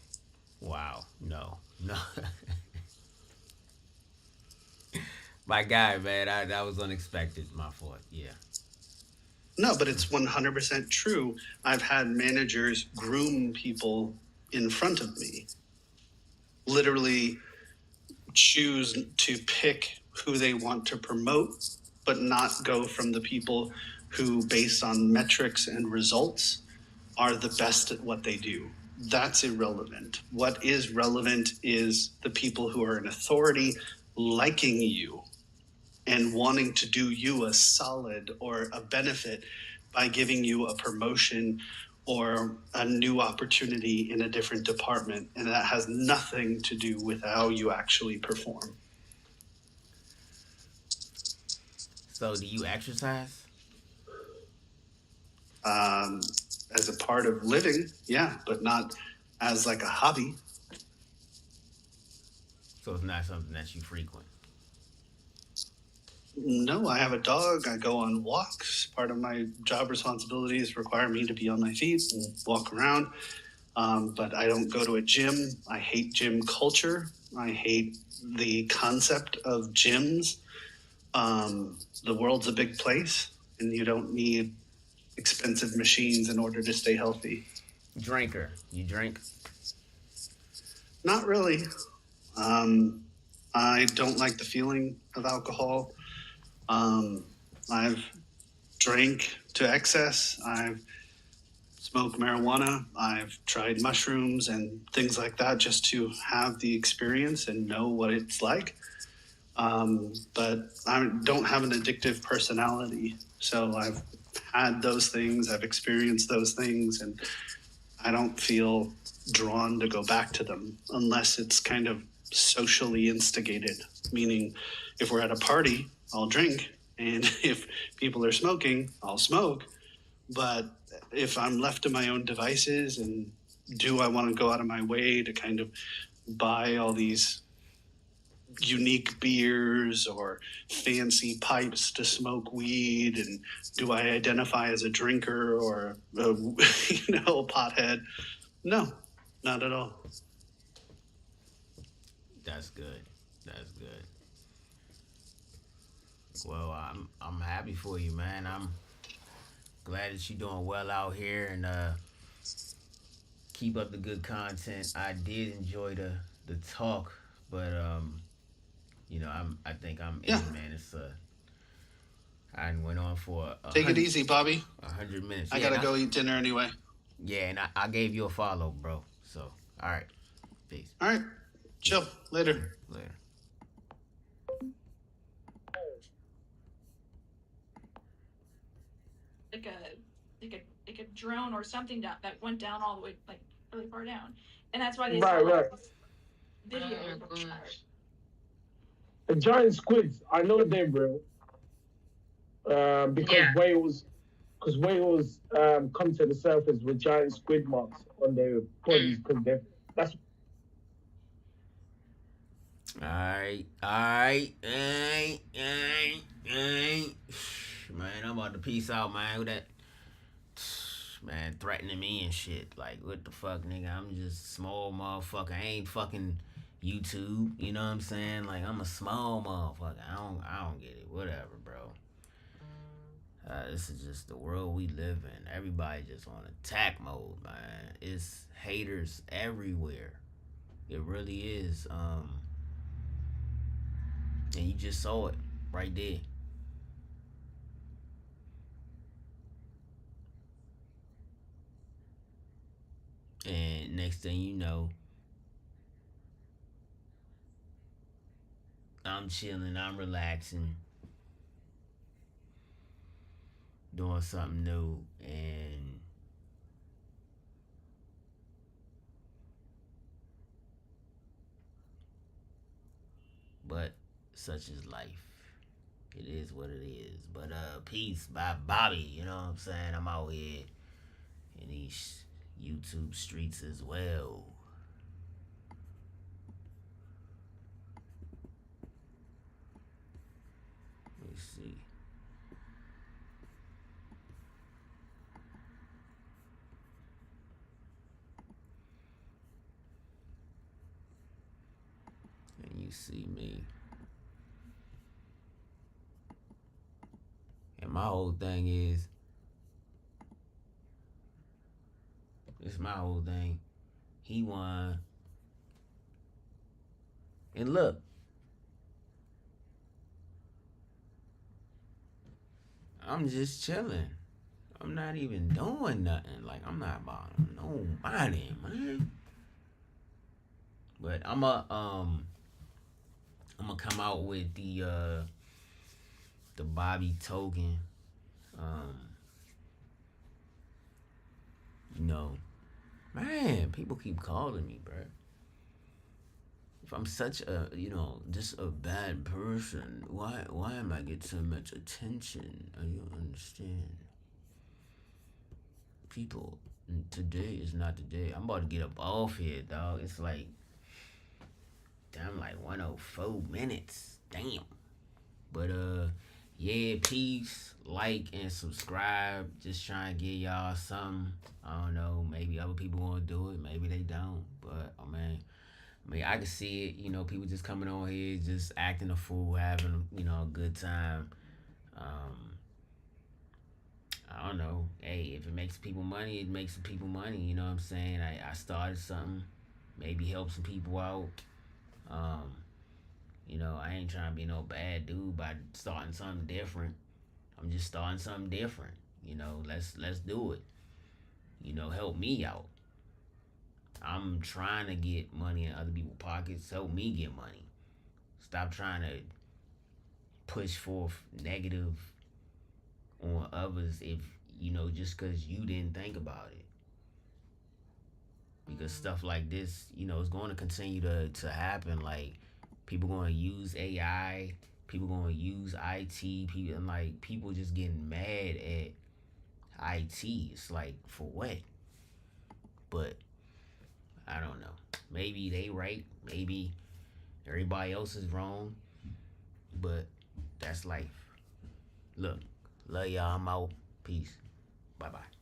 Wow. No. My guy, man, that was unexpected. My fault. Yeah. No, but it's 100% true. I've had managers groom people in front of me. Literally choose to pick who they want to promote, but not go from the people who, based on metrics and results, are the best at what they do. That's irrelevant. What is relevant is the people who are in authority liking you and wanting to do you a solid or a benefit by giving you a promotion or a new opportunity in a different department. And that has nothing to do with how you actually perform. So, do you exercise? As a part of living, yeah, but not as like a hobby. So it's not something that you frequent. No, I have a dog. I go on walks. Part of my job responsibilities require me to be on my feet and walk around. But I don't go to a gym. I hate gym culture. I hate the concept of gyms. The world's a big place, and you don't need expensive machines in order to stay healthy. Drinker. You drink? Not really. I don't like the feeling of alcohol. I've drank to excess. I've smoke marijuana. I've tried mushrooms and things like that just to have the experience and know what it's like. But I don't have an addictive personality. So I've had those things, I've experienced those things, and I don't feel drawn to go back to them unless it's kind of socially instigated. Meaning, if we're at a party, I'll drink. And if people are smoking, I'll smoke. But if I'm left to my own devices, and do I want to go out of my way to kind of buy all these unique beers or fancy pipes to smoke weed, and do I identify as a drinker or a, a pothead? No, not at all. That's good. That's good. Well, I'm happy for you, man. I'm glad that you're doing well out here, and keep up the good content. I did enjoy the talk, but I think I'm Yeah. in, man. I went on for Take it easy, Bobby. 100 minutes. I gotta go eat dinner anyway. Yeah, and I gave you a follow, bro. So, all right, peace. All right, chill. Later. Later. Like a drone or something down, that went down all the way like really far down, and that's why they Right, saw right. video. The giant squids, I know they're real. Because whales come to the surface with giant squid marks on their bodies because that's All right. Man, I'm about to peace out, man. With that, man, threatening me and shit. Like, what the fuck, nigga? I'm just a small motherfucker. I ain't fucking YouTube. You know what I'm saying? Like, I'm a small motherfucker. I don't get it. Whatever, bro. This is just the world we live in. Everybody just on attack mode, man. It's haters everywhere. It really is. And you just saw it right there. And next thing you know, I'm chilling, I'm relaxing, doing something new, and but such is life. It is what it is. But peace by Bobby, you know what I'm saying? I'm out here in these YouTube streets as well. Let me see. And you see me. And my whole thing is, it's my whole thing. He won. And look, I'm just chilling. I'm not even doing nothing. Like, I'm not bothering nobody, man. But I'm gonna come out with the Bobby token. You know, man, people keep calling me, bro. If I'm such a, just a bad person, why am I getting so much attention? I don't understand. People, today is not the day. I'm about to get up off here, dog. It's like, damn, like 104 minutes. Damn. But yeah, peace, like and subscribe. Just trying to get y'all something. I don't know. Maybe other people want to do it. Maybe they don't. But I can see it. People just coming on here, just acting a fool, having a good time. I don't know. Hey, if it makes people money, it makes people money. You know what I'm saying? I started something. Maybe help some people out. I ain't trying to be no bad dude by starting something different. I'm just starting something different. Let's do it. help me out. I'm trying to get money in other people's pockets. Help me get money. Stop trying to push forth negative on others if just because you didn't think about it. Because stuff like this, is going to continue to happen. Like people going to use AI, people going to use IT, people and like people just getting mad at IT. It's like for what? But I don't know. Maybe they right. Maybe everybody else is wrong. But that's life. Look, love y'all. I'm out. Peace. Bye bye.